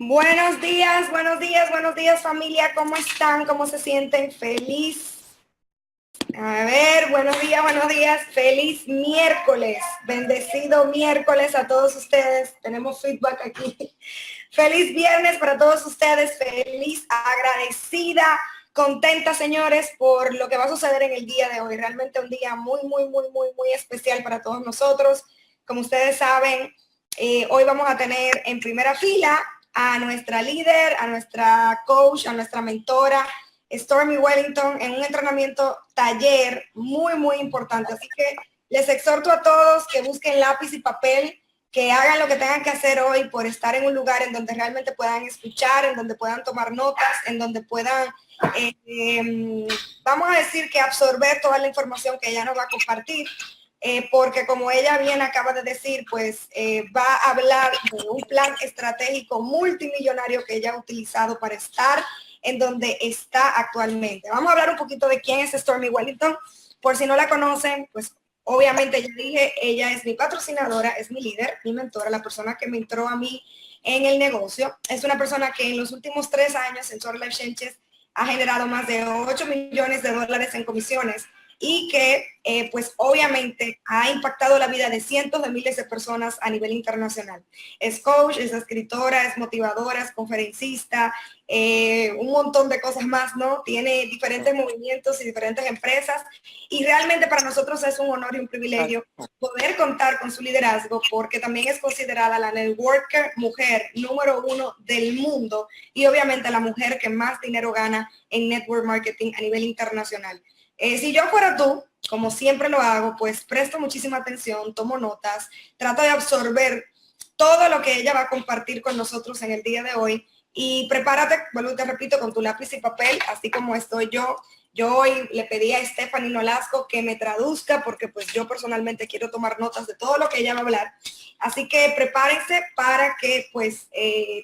Buenos días, buenos días, buenos días familia, ¿cómo están? ¿Cómo se sienten? Feliz. A ver, buenos días, feliz miércoles, bendecido miércoles a todos ustedes, tenemos feedback aquí. Feliz viernes para todos ustedes, feliz, agradecida, contenta señores por lo que va a suceder en el día de hoy, realmente un día muy especial para todos nosotros. Como ustedes saben, hoy vamos a tener en primera fila a nuestra líder, a nuestra coach, a nuestra mentora, Stormy Welington, en un entrenamiento taller muy importante. Así que les exhorto a todos que busquen lápiz y papel, que hagan lo que tengan que hacer hoy por estar en un lugar en donde realmente puedan escuchar, en donde puedan tomar notas, en donde puedan, vamos a decir que absorber toda la información que ella nos va a compartir. Porque como ella bien acaba de decir, pues va a hablar de un plan estratégico multimillonario que ella ha utilizado para estar en donde está actualmente. Vamos a hablar un poquito de quién es Stormy Welington. Por si no la conocen, pues obviamente ya dije, ella es mi patrocinadora, es mi líder, mi mentora, la persona que me entró a mí en el negocio. Es una persona que en los últimos 3 años en Total Life Changes ha generado más de $8 millones en comisiones y que pues obviamente ha impactado la vida de cientos de miles de personas a nivel internacional. Es coach, es escritora, es motivadora, es conferencista, un montón de cosas más, ¿no? Tiene diferentes movimientos y diferentes empresas y realmente para nosotros es un honor y un privilegio poder contar con su liderazgo porque también es considerada la networker mujer número 1 del mundo y obviamente la mujer que más dinero gana en network marketing a nivel internacional. Si yo fuera tú, como siempre lo hago, pues presto muchísima atención, tomo notas, trato de absorber todo lo que ella va a compartir con nosotros en el día de hoy y prepárate, vuelvo y te repito, con tu lápiz y papel, así como estoy yo. Yo hoy le pedí a Stephanie Nolasco que me traduzca porque pues yo personalmente quiero tomar notas de todo lo que ella va a hablar. Así que prepárense para que pues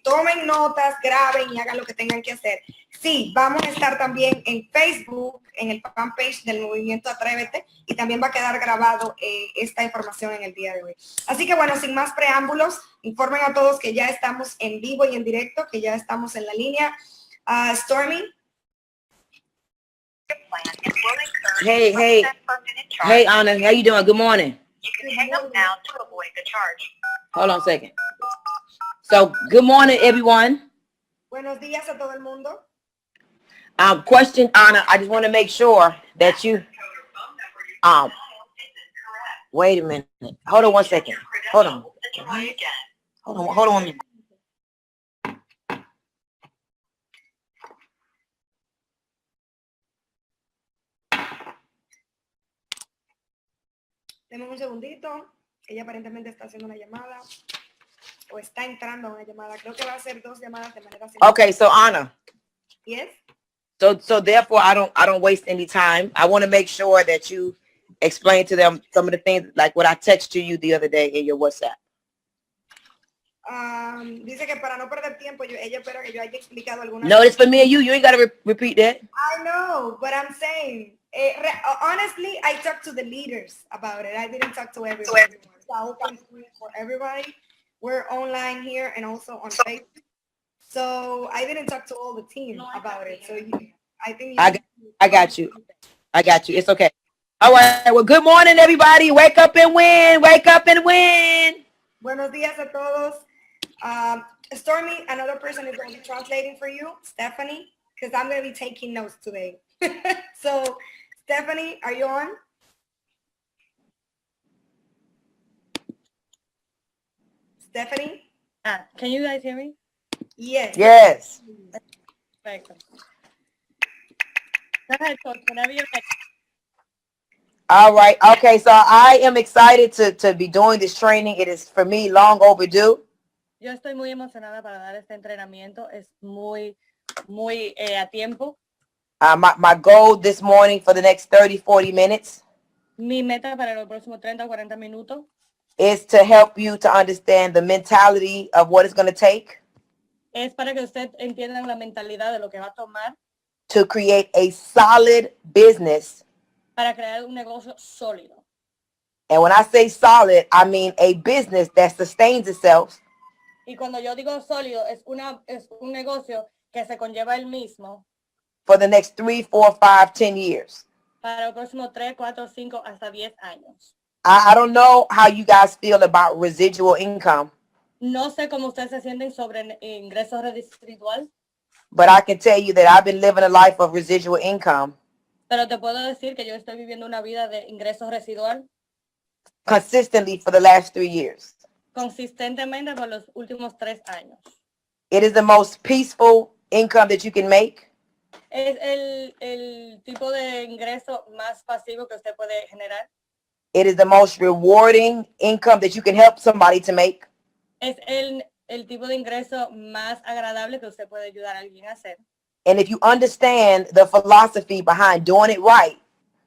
tomen notas, graben y hagan lo que tengan que hacer. Sí, vamos a estar también en Facebook, en el fanpage del Movimiento Atrévete y también va a quedar grabado esta información en el día de hoy. Así que bueno, sin más preámbulos, informen a todos que ya estamos en vivo y en directo, que ya estamos en la línea. Stormy. Hey, Anna, how you doing? Good morning. You can hang up now to avoid the charge. Hold on a second. So, good morning, everyone. Buenos días a todo el mundo. Question, Anna, I just want to make sure that you, wait a minute. Hold on one second. Hold on. Hold on a minute. Deme un segundito. Ella aparentemente está haciendo una llamada o está entrando a una llamada. Creo que va a hacer 2 llamadas de manera simultánea. Okay, so Anna. Yes. So therefore, I don't waste any time. I want to make sure that you explain to them some of the things like what I texted you the other day in your WhatsApp. Dice que para no perder tiempo, ella espera que yo haya explicado alguna. No, it's for me and you. You ain't got to repeat that. I know, but I'm saying, honestly, I talked to the leaders about it. I didn't talk to everyone. So for everybody. We're online here and also on Facebook. So I didn't talk to all the team about it. So I got you. I got you. It's okay. All right. Well, good morning, everybody. Wake up and win. Wake up and win. Buenos días a todos. Stormy, another person is going to be translating for you, Stephanie, because I'm going to be taking notes today. So, Stephanie, are you on? Stephanie? Can you guys hear me? Yes. Yes. Perfect. Go ahead, Coach, whenever you're ready. All right. Okay. So I am excited to be doing this training. It is for me long overdue. Yo estoy muy emocionada para dar este entrenamiento. Es muy a tiempo. My goal this morning for the next 30, 40 minutes Mi meta para los próximos 30 o 40 minutos is to help you to understand the mentality of what it's going to take es para que usted entienda la mentalidad de lo que va a tomar to create a solid business. para crear un negocio sólido. And when I say solid, I mean a business that sustains itself Y cuando yo digo sólido, es un negocio que se conlleva el mismo for the next 3, 4, 5, 10 years. para los próximos 3, 4, 5, hasta 10 años. I don't know how you guys feel about residual income, No sé cómo ustedes se sienten sobre ingresos residual, but I can tell you that I've been living a life of residual income pero te puedo decir que yo estoy viviendo una vida de ingresos residual consistently for the last 3 years. consistentemente por los últimos 3 años. It is the most peaceful income that you can make. Es el tipo de ingreso más pasivo que usted puede generar. It is the most rewarding income that you can help somebody to make. Es el tipo de ingreso más agradable que usted puede ayudar a alguien a hacer. And if you understand the philosophy behind doing it right,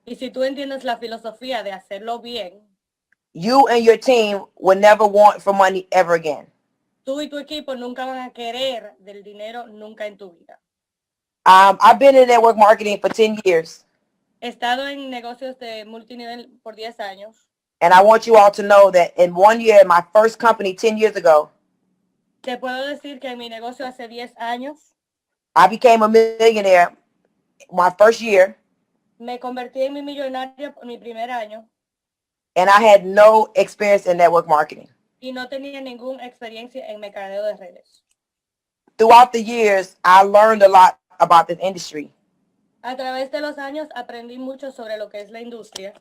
Y si tú entiendes la filosofía de hacerlo bien, you and your team will never want for money ever again. tú y tu equipo nunca van a querer del dinero nunca en tu vida. I've been in network marketing for 10 years. He estado en negocios de multinivel por 10 años. And I want you all to know that in 1 year, my first company 10 years ago, Te puedo decir que en mi negocio hace 10 años I became a millionaire my first year, me convertí en mi millonaria por mi primer año and I had no experience in network marketing. y no tenía ninguna experiencia en mercadeo de redes. Throughout the years, I learned a lot about this industry. A través de los años aprendí mucho sobre lo que es la industria.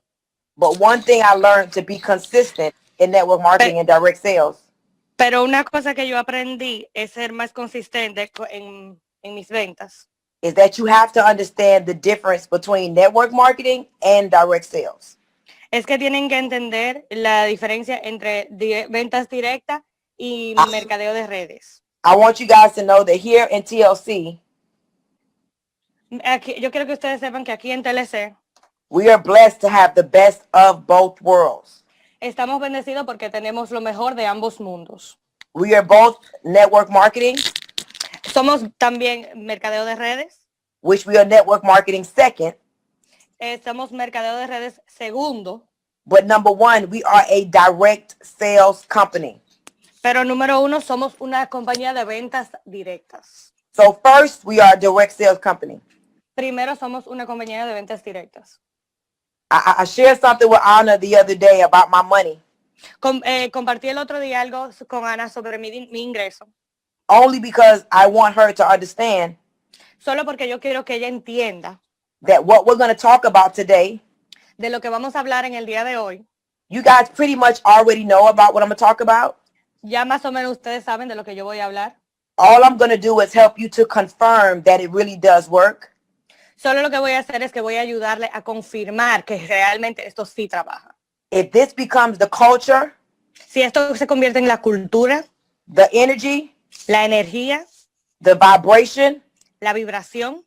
But one thing I learned to be consistent in network marketing and direct sales Pero una cosa que yo aprendí es ser más consistente en mis ventas. is that you have to understand the difference between network marketing and direct sales. Es que tienen que entender la diferencia entre ventas directas y mercadeo de redes. I want you guys to know that here in TLC, Aquí, yo quiero que ustedes sepan que aquí en TLC we are blessed to have the best of both worlds. estamos bendecidos porque tenemos lo mejor de ambos mundos. We are both network marketing, Somos también mercadeo de redes. which we are network marketing second. Somos mercadeo de redes segundo. But number one, we are a direct sales company. Pero número uno, somos una compañía de ventas directas. So first, we are a direct sales company. Primero, somos una compañía de ventas directas. I shared something with Anna the other day about my money. Compartí el otro día algo con Ana sobre mi ingreso. Only because I want her to understand Solo porque yo quiero que ella entienda that what we're going to talk about today, de lo que vamos a hablar en el día de hoy. you guys pretty much already know about what I'm going to talk about. Ya más o menos ustedes saben de lo que yo voy a hablar. All I'm going to do is help you to confirm that it really does work. Solo lo que voy a hacer es que voy a ayudarle a confirmar que realmente esto sí trabaja. If this becomes the culture, Si esto se convierte en la cultura, the energy, la energía, the vibration, la vibración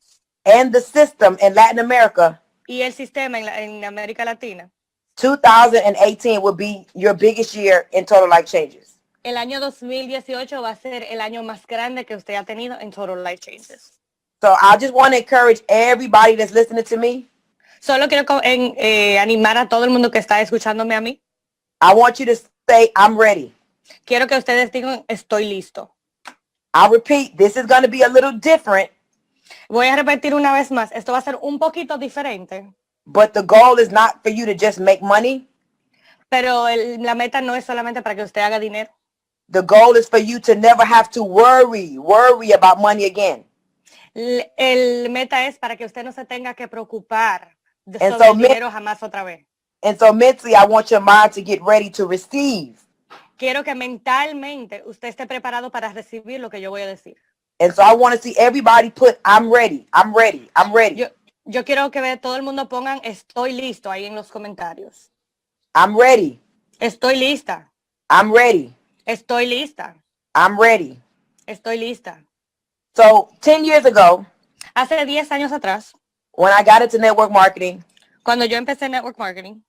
and the system in Latin America, y el sistema en América Latina, 2018 will be your biggest year in total life changes. el año 2018 va a ser el año más grande que usted ha tenido en Total Life Changes. So I just want to encourage everybody that's listening to me. Solo quiero animar a todo el mundo que está escuchándome a mí. I want you to say, I'm ready. Quiero que ustedes digan, estoy listo. I'll repeat, this is going to be a little different, Voy a repetir una vez más. Esto va a ser un poquito diferente, but the goal is not for you to just make money. pero la meta no es solamente para que usted haga dinero. The goal is for you to never have to worry about money again. El meta es para que usted no se tenga que preocupar And sobre so el dinero jamás otra vez. And so mentally, I want your mind to get ready to receive. Quiero que mentalmente usted esté preparado para recibir lo que yo voy a decir. And so I want to see everybody put, I'm ready, I'm ready, I'm ready. Yo quiero que todo el mundo pongan estoy listo ahí en los comentarios. I'm ready. Estoy lista. I'm ready. Estoy lista. I'm ready. Estoy lista. So 10 years ago, Hace 10 años atrás, when I got into network marketing, cuando yo empecé network marketing,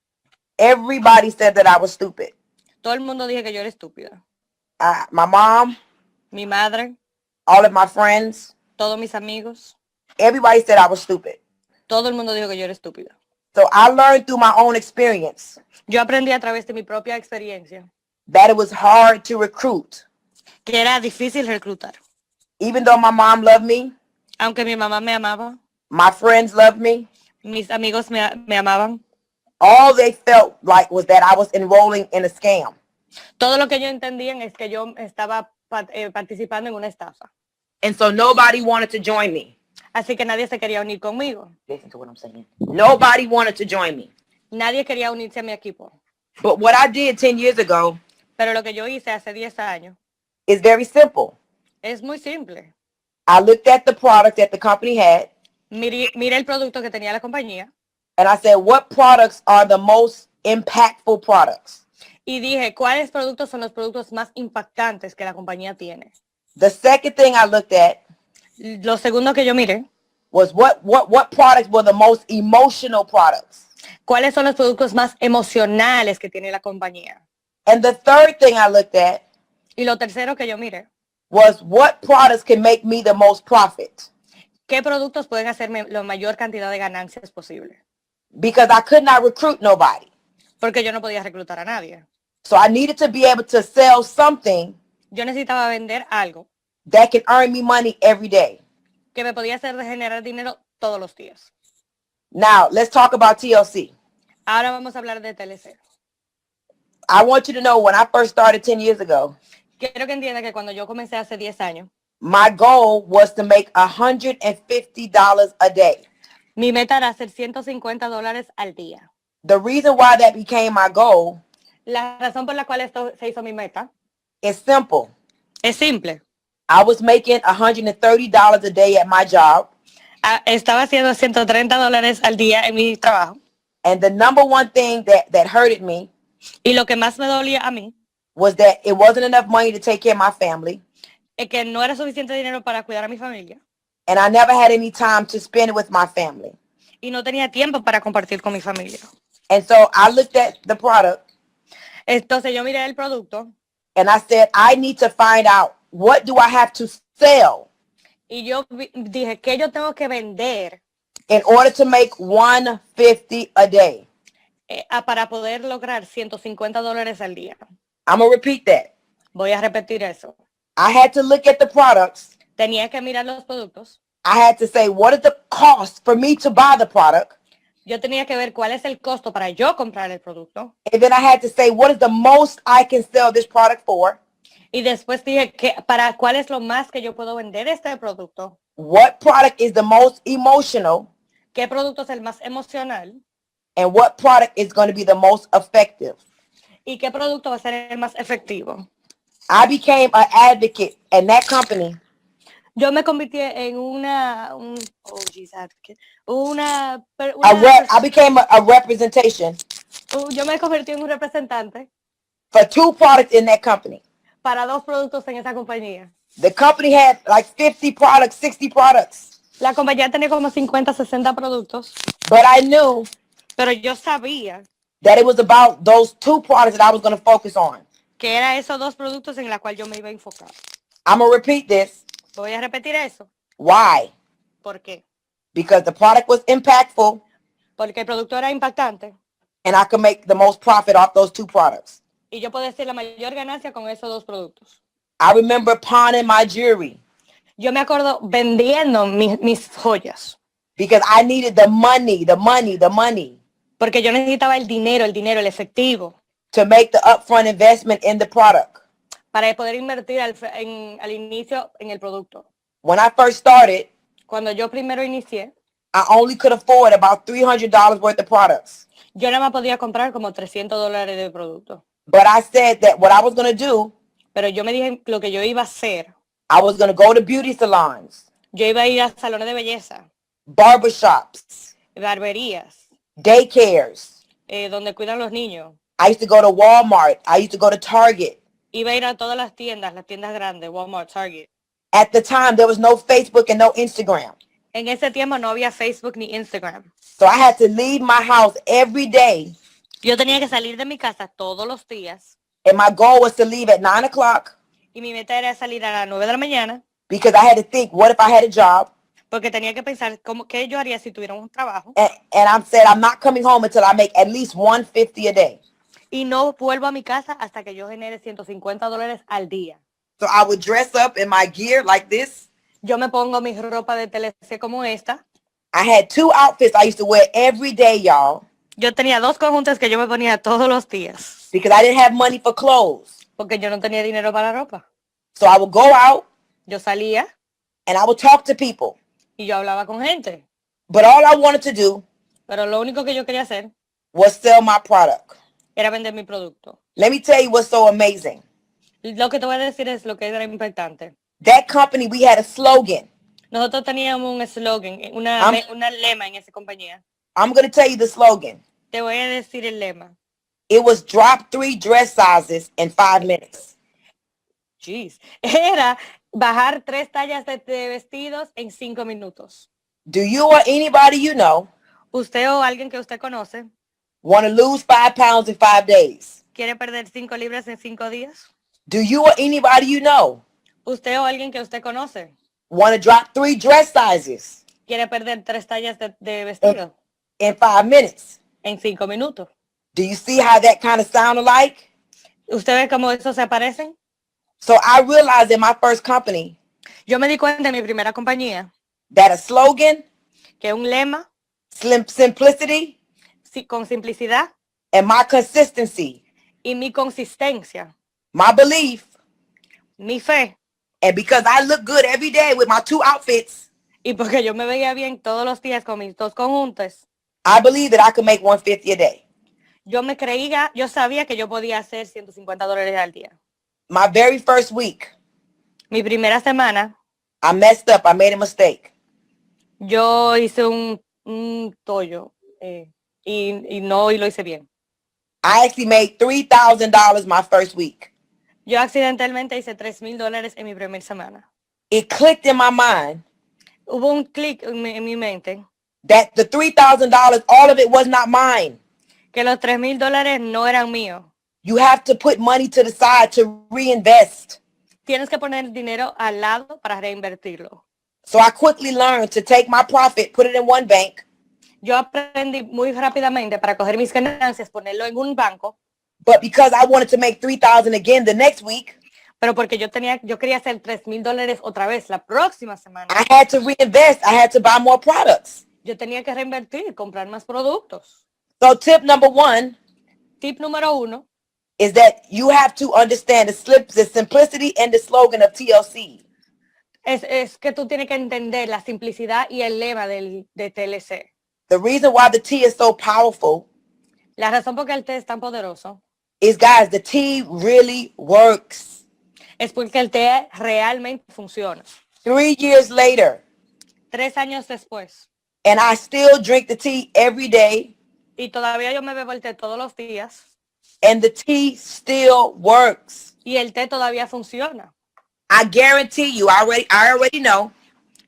everybody said that I was stupid. todo el mundo dije que yo era estúpida. My mom, Mi madre, all of my friends, todos mis amigos, everybody said I was stupid. todo el mundo dijo que yo era estúpida. So I learned through my own experience Yo aprendí a través de mi propia experiencia that it was hard to recruit que era difícil reclutar. Even though my mom loved me, Aunque mi mamá me amaba, my friends loved me, mis amigos me amaban, all they felt like was that I was enrolling in a scam. todo lo que ellos entendían es que yo estaba participando en una estafa. And so nobody wanted to join me. Así que nadie se quería unir conmigo. Listen to what I'm saying. Nobody wanted to join me. Nadie quería unirse a mi equipo. But what I did 10 years ago Pero lo que yo hice hace 10 años is very simple. es muy simple. I looked at the product that the company had, Miré el producto que tenía la compañía and I said, what products are the most impactful products? y dije, ¿cuáles productos son los productos más impactantes que la compañía tiene? The second thing I looked at Lo segundo que yo miré, was what products were the most emotional products. ¿cuáles son los productos más emocionales que tiene la compañía? And the third thing I looked at Y lo tercero que yo miré, was what products can make me the most profit. ¿qué productos pueden hacerme la mayor cantidad de ganancias posible? Because I could not recruit nobody. Porque yo no podía reclutar a nadie. So I needed to be able to sell something Yo necesitaba vender algo that can earn me money every day. que me podía hacer generar dinero todos los días. Now, let's talk about TLC. Ahora vamos a hablar de TLC. I want you to know when I first started 10 years ago, Quiero que entienda que cuando yo comencé hace 10 años, my goal was to make $150 a day. mi meta era hacer $150 al día. The reason why that became my goal La razón por la cual esto se hizo mi meta is simple. es simple. I was making $130 a day at my job. Estaba haciendo $130 al día en mi trabajo. And the number one thing that hurted me Y lo que más me dolía a mí was that it wasn't enough money to take care of my family. es que no era suficiente dinero para cuidar a mi familia. And I never had any time to spend it with my family. Y no tenía tiempo para compartir con mi familia. And so I looked at the product Entonces yo miré el producto and I said, I need to find out what do I have to sell y yo dije, ¿qué yo tengo que vender in order to make $150 a day? Para poder lograr $150 al día? I'm going to repeat that. Voy a repetir eso. I had to look at the products. Tenía que mirar los productos. I had to say, what is the cost for me to buy the product? Yo tenía que ver cuál es el costo para yo comprar el producto. And then I had to say, what is the most I can sell this product for? Y después dije, ¿cuál es lo más que yo puedo vender este producto? What product is the most emotional? ¿Qué producto es el más emocional? And what product is going to be the most effective? ¿Y qué producto va a ser el más efectivo? I became an advocate in that company. Yo me convertí en I became a representation yo me convertí en un representante for 2 products in that company. para 2 productos en esa compañía. The company had like 50 products, 60 products. La compañía tenía como 50, 60 productos, But I knew pero yo sabía that it was about those 2 products that I was going to focus on. que era esos 2 productos en la cual yo me iba a enfocar. I'm going to repeat this. Voy a repetir eso. Why? ¿Por qué? Because the product was impactful Porque el producto era impactante and I could make the most profit off those 2 products. y yo puedo decir la mayor ganancia con esos 2 productos. I remember pawning my jewelry Yo me acuerdo vendiendo mis joyas because I needed the money porque yo necesitaba el dinero, el efectivo to make the upfront investment in the product. para poder invertir al inicio en el producto. When I first started, Cuando yo primero inicié, I only could afford about $300 worth of products. yo nada más podía comprar como $300 de producto. But I said that what I was going to do, Pero yo me dije lo que yo iba a hacer. I was going to go to beauty salons, Yo iba a ir a salones de belleza, barbershops, barberías, daycares. donde cuidan los niños. I used to go to Walmart. I used to go to Target. Iba a ir a todas las tiendas grandes, Walmart, Target. At the time, there was no Facebook and no Instagram. En ese tiempo no había Facebook ni Instagram. So I had to leave my house every day. Yo tenía que salir de mi casa todos los días. And my goal was to leave at 9 o'clock Y mi meta era salir a las 9 de la mañana. because I had to think, what if I had a job? Porque tenía que pensar qué yo haría si tuviera un trabajo. And I said, I'm not coming home until I make at least $150 a day. Y no vuelvo a mi casa hasta que yo genere $150 al día. So I would dress up in my gear like this. Yo me pongo mi ropa de TLC como esta. I had 2 outfits I used to wear every day, y'all, Yo tenía 2 conjuntos que yo me ponía todos los días. because I didn't have money for clothes. Porque yo no tenía dinero para ropa. So I would go out Yo salía and I would talk to people. y yo hablaba con gente. But all I wanted to do Pero lo único que yo quería hacer was sell my product. era vender mi producto. Let me tell you what's so amazing. Lo que te voy a decir es lo que era importante. That company, we had a slogan. Nosotros teníamos un eslogan, una lema en esa compañía. I'm going to tell you the slogan. Te voy a decir el lema. It was drop 3 dress sizes in 5 minutes. Jeez. Era bajar 3 tallas de vestidos en 5 minutos. Do you or anybody you know Usted o alguien que usted conoce want to lose 5 pounds in 5 days? quiere perder 5 libras en 5 días. Do you or anybody you know Usted o alguien que usted conoce want to drop 3 dress sizes quiere perder 3 tallas de vestido in 5 minutes? en 5 minutos. Do you see how that kind of sound alike? ¿Usted ve cómo eso se aparecen? So I realized in my first company Yo me di cuenta en mi primera compañía that a slogan, que un lema simplicity, con simplicidad and my consistency, y mi consistencia, my belief, mi fe, and because I look good every day with my 2 outfits, y porque yo me veía bien todos los días con mis 2 conjuntos, I believe that I could make $150 a day. yo sabía que yo podía hacer $150 al día. My very first week, Mi primera semana, I messed up. I made a mistake. yo hice un tollo y lo hice bien. I actually made $3,000 my first week. Yo accidentalmente hice $3,000 en mi primera semana. It clicked in my mind Hubo un clic en mi mente that the $3,000, all of it was not mine. que los $3,000 no eran míos. You have to put money to the side to reinvest. Tienes que poner dinero al lado para reinvertirlo. So I quickly learned to take my profit, put it in one bank, Yo aprendí muy rápidamente para coger mis ganancias, ponerlo en un banco, but because I wanted to make $3,000 again the next week, pero porque yo quería hacer $3,000 otra vez la próxima semana. I had to reinvest. I had to buy more products. Yo tenía que reinvertir, comprar más productos. So tip number 1 Tip número 1 is that you have to understand the simplicity and the slogan of TLC. es que tú tienes que entender la simplicidad y el lema de TLC. The reason why the T is so powerful La razón por qué el té es tan poderoso is, guys, the T really works. es porque el té realmente funciona. 3 years later, 3 años después, and I still drink the tea every day, y todavía yo me bebo el té todos los días, and the tea still works. y el té todavía funciona. I guarantee you, I already know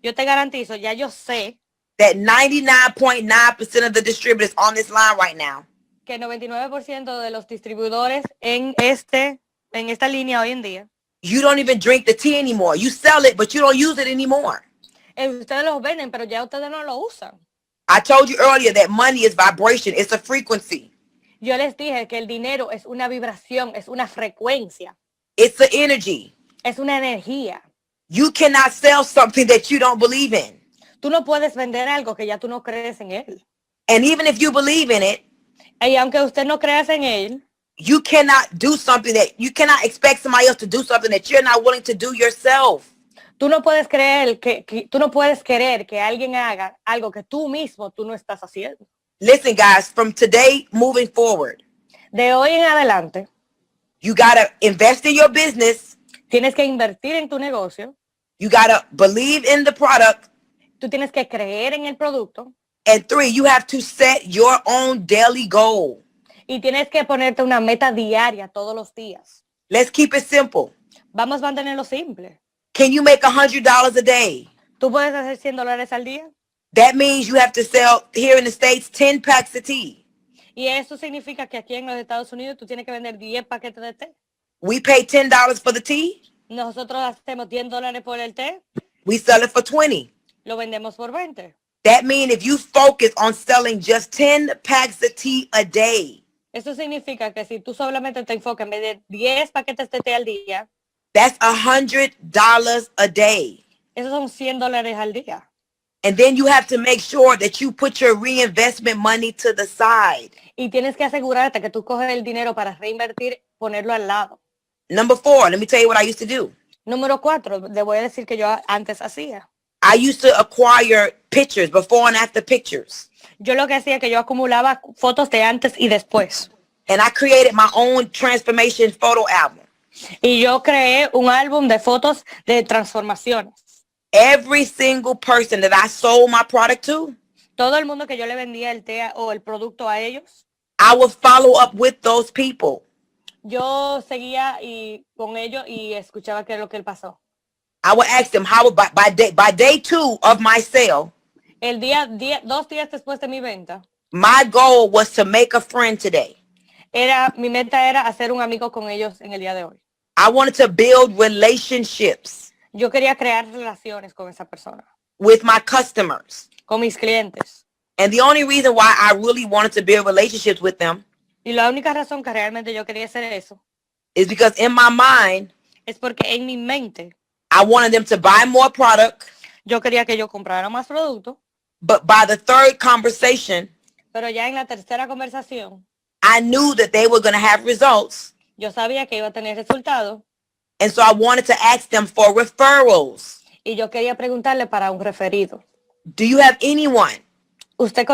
Yo te garantizo, ya yo sé that 99.9% of the distributors on this line right now que el 99% de los distribuidores en esta línea hoy en día, you don't even drink the tea anymore. You sell it, but you don't use it anymore. ustedes los venden, pero ya ustedes no lo usan. I told you earlier that money is vibration. It's a frequency. Yo les dije que el dinero es una vibración, es una frecuencia, It's an energy. es una energía. You cannot sell something that you don't believe in. Tú no puedes vender algo que ya tú no crees en él. And even if you believe in it, Y aunque usted no creas en él, you cannot expect somebody else to do something that you're not willing to do yourself. tú no puedes creer tú no puedes querer que alguien haga algo que tú no estás haciendo. Listen, guys, from today moving forward, De hoy en adelante, you got to invest in your business. tienes que invertir en tu negocio, You got to believe in the product. tú tienes que creer en el producto And 3, you have to set your own daily goal. y tienes que ponerte una meta diaria todos los días. Let's keep it simple. Vamos a mantenerlo simple. Can you make $100 a day? ¿Tú puedes hacer $100 al día? That means you have to sell here in the States 10 packs of tea. Y eso significa que aquí en los Estados Unidos tú tienes que vender 10 paquetes de té. We pay $10 for the tea. Nosotros hacemos $10 por el té, We sell it for 20. lo vendemos por 20. That means if you focus on selling just 10 packs of tea a day, Eso significa que si tú solamente te enfocas en vender 10 paquetes de té al día, That's $100 a day. Esos son $100 al día. And then you have to make sure that you put your reinvestment money to the side. Y tienes que asegurarte que tú coges el dinero para reinvertir, ponerlo al lado. Number 4, let me tell you what I used to do. Número 4, le voy a decir que yo antes hacía. I used to acquire pictures, before and after pictures. Yo lo que hacía es que yo acumulaba fotos de antes y después. And I created my own transformation photo album. Y yo creé un álbum de fotos de transformaciones. Every single person that I sold my product to, Todo el mundo que yo le vendía el té o el producto a ellos, I would follow up with those people. yo seguía con ellos y escuchaba qué es lo que él pasó. I would ask them how by day 2 of my sale, 2 días después de mi venta, my goal was to make a friend today. mi meta era hacer un amigo con ellos en el día de hoy. I wanted to build relationships Yo quería crear relaciones con esa persona, with my customers. con mis clientes. And the only reason why I really wanted to build relationships with them Y la única razón que realmente yo quería hacer eso is because in my mind, es porque en mi mente I wanted them to buy more product, yo quería que yo comprara más producto, but by the third conversation, pero ya en la tercera conversación I knew that they were going to have results. yo sabía que iba a tener resultados And so I wanted to ask them for referrals. y yo quería preguntarle para un referido. Do you have anyone ¿Usted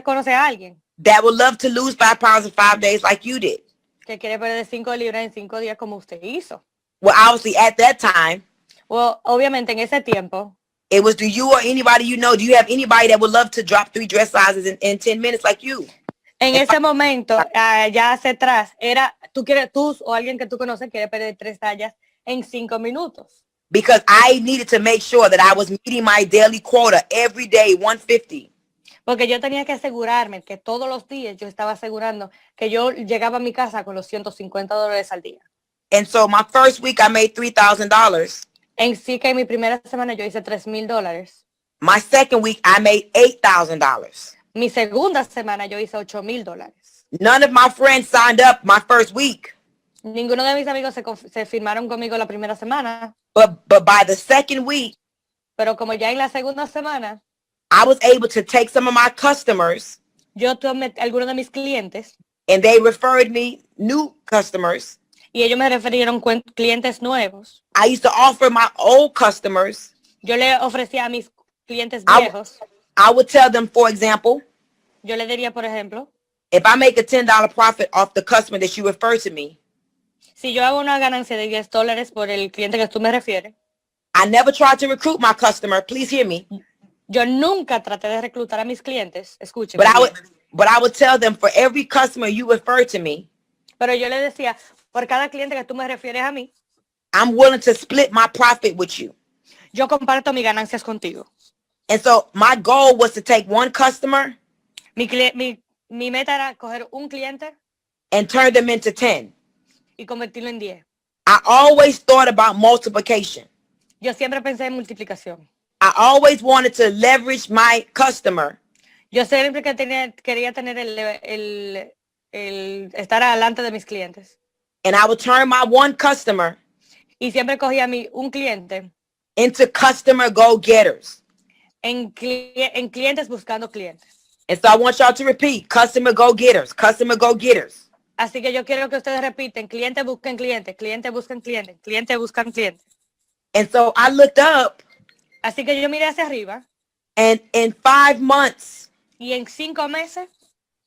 conoce a alguien that would love to lose 5 pounds in 5 days like you did? que quiere perder 5 libras en 5 días como usted hizo? Well, obviously at that time, Well, obviamente en ese tiempo, it was, do you or anybody you know, do you have anybody that would love to drop 3 dress sizes in 10 minutes like you? en ese momento, ya hacia atrás, era, tú o alguien que tú conoces quiere perder 3 tallas en 5 minutos. Because I needed to make sure that I was meeting my daily quota every day, 150. Porque yo tenía que asegurarme que todos los días yo estaba asegurando que yo llegaba a mi casa con los $150 al día. And so my first week I made $3,000. En sí que en mi primera semana yo hice $3,000. My second week I made $8,000. Mi segunda semana yo hice $8,000. None of my friends signed up my first week. Ninguno de mis amigos se firmaron conmigo la primera semana. But by the second week, Pero como ya en la segunda semana, I was able to take some of my customers yo tomé algunos de mis clientes and they referred me new customers. y ellos me refirieron clientes nuevos. I used to offer my old customers. Yo le ofrecía a mis clientes I viejos. would tell them, for example, Yo le diría, por ejemplo, if I make a $10 profit off the customer that you refer to me, si yo hago una ganancia de $10 por el cliente que tú me refieres, I never tried to recruit my customer. Please hear me. yo nunca traté de reclutar a mis clientes. Escuchen. But I would tell them, for every customer you refer to me, Pero yo le decía, por cada cliente que tú me refieres a mí, I'm willing to split my profit with you. yo comparto mis ganancias contigo. And so my goal was to take one customer Mi meta era coger un cliente and turn them into 10. y convertirlo en 10. I always thought about multiplication. Yo siempre pensé en multiplicación. I always wanted to leverage my customer Yo siempre quería tener el estar adelante de mis clientes. and I would turn my one customer Y siempre cogía un cliente into customer go-getters. en clientes buscando clientes. And so I want y'all to repeat, customer go-getters, customer go-getters. Así que yo quiero que ustedes repiten, clientes busquen clientes, clientes buscan clientes, clientes buscan clientes. And so I looked up, Así que yo miré hacia arriba and in 5 months, y en 5 meses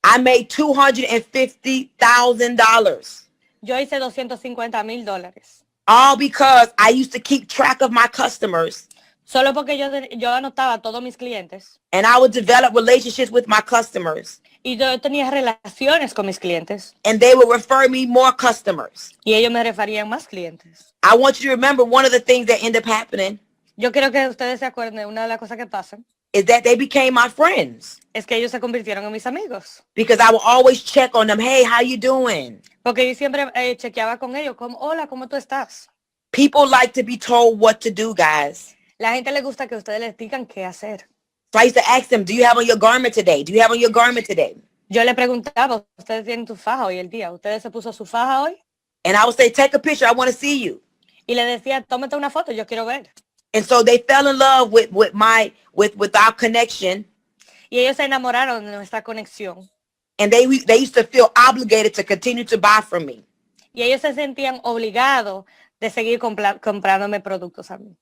I made $250,000. yo hice $250,000. All because I used to keep track of my customers Solo porque yo anotaba todos mis clientes and I would develop relationships with my customers y yo tenía relaciones con mis clientes and they would refer me more customers. y ellos me referían más clientes. I want you to remember one of the things that end up happening Yo quiero que ustedes se acuerden de una de las cosas que pasan is that they became my friends es que ellos se convirtieron en mis amigos. because I would always check on them. Hey, how you doing? Porque yo siempre chequeaba con ellos como, hola, ¿cómo tú estás? People like to be told what to do, guys. La gente le gusta que ustedes les digan qué hacer. So I used to ask them, do you have on your garment today? Do you have on your garment today? Yo le preguntaba, ¿ustedes tienen tu faja hoy el día? ¿Ustedes se puso su faja hoy? And I would say, take a picture. I want to see you. Y le decía, tómate una foto, yo quiero ver. And so they fell in love with our connection. Y ellos se enamoraron de nuestra conexión. And they used to feel obligated to continue to buy from me. Y ellos se sentían obligados de seguir comprándome productos a mí.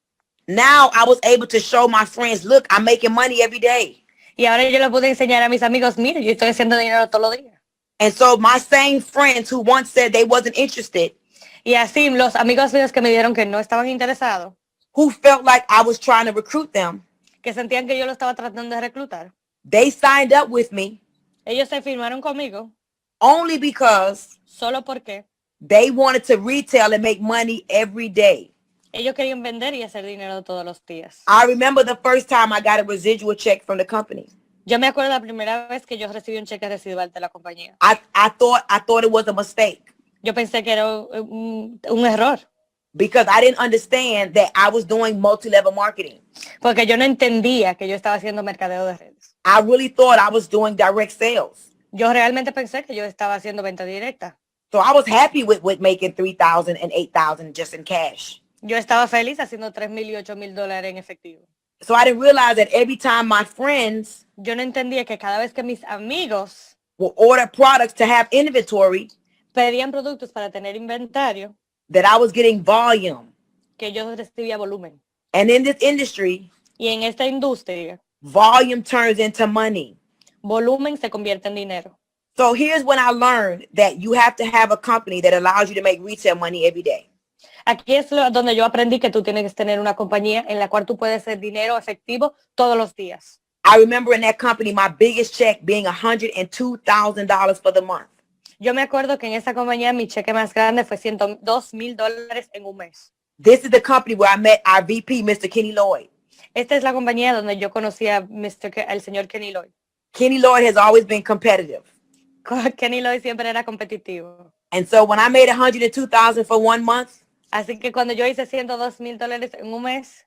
Now I was able to show my friends, look, I'm making money every day. Y ahora yo le pude enseñar a mis amigos, mire, yo estoy haciendo dinero todos los días. And so my same friends who once said they wasn't interested, Y así los amigos míos que me dijeron que no estaban interesados, who felt like I was trying to recruit them, que sentían que yo lo estaba tratando de reclutar, they signed up with me ellos se firmaron conmigo only because solo porque they wanted to retail and make money every day. ellos querían vender y hacer dinero todos los días. I remember the first time I got a residual check from the company. Yo me acuerdo la primera vez que yo recibí un cheque residual de la compañía. I thought it was a mistake Yo pensé que era un error, because I didn't understand that I was doing multi-level marketing. porque yo no entendía que yo estaba haciendo mercadeo de redes. I really thought I was doing direct sales. Yo realmente pensé que yo estaba haciendo venta directa. So I was happy with making $3,000 and $8,000 just in cash. Yo estaba feliz haciendo $3,000 y $8,000 en efectivo. So I didn't realize that every time my friends Yo no entendía que cada vez que mis amigos will order products to have inventory, pedían productos para tener inventario, that I was getting volume. que yo recibía volumen. And in this industry, Y en esta industria, volume turns into money. volumen se convierte en dinero. So here's when I learned that you have to have a company that allows you to make retail money every day. Aquí es donde yo aprendí que tú tienes que tener una compañía en la cual tú puedes hacer dinero efectivo todos los días. I remember in that company, my biggest check being $102,000 for the month. Yo me acuerdo que en esa compañía mi cheque más grande fue $102,000 en un mes. This is the company where I met our VP, Mr. Kenny Lloyd. Esta es la compañía donde yo conocí al señor Kenny Lloyd. Kenny Lloyd has always been competitive. Kenny Lloyd siempre era competitivo. And so when I made $102,000 for 1 month, Así que cuando yo hice $102,000 en un mes,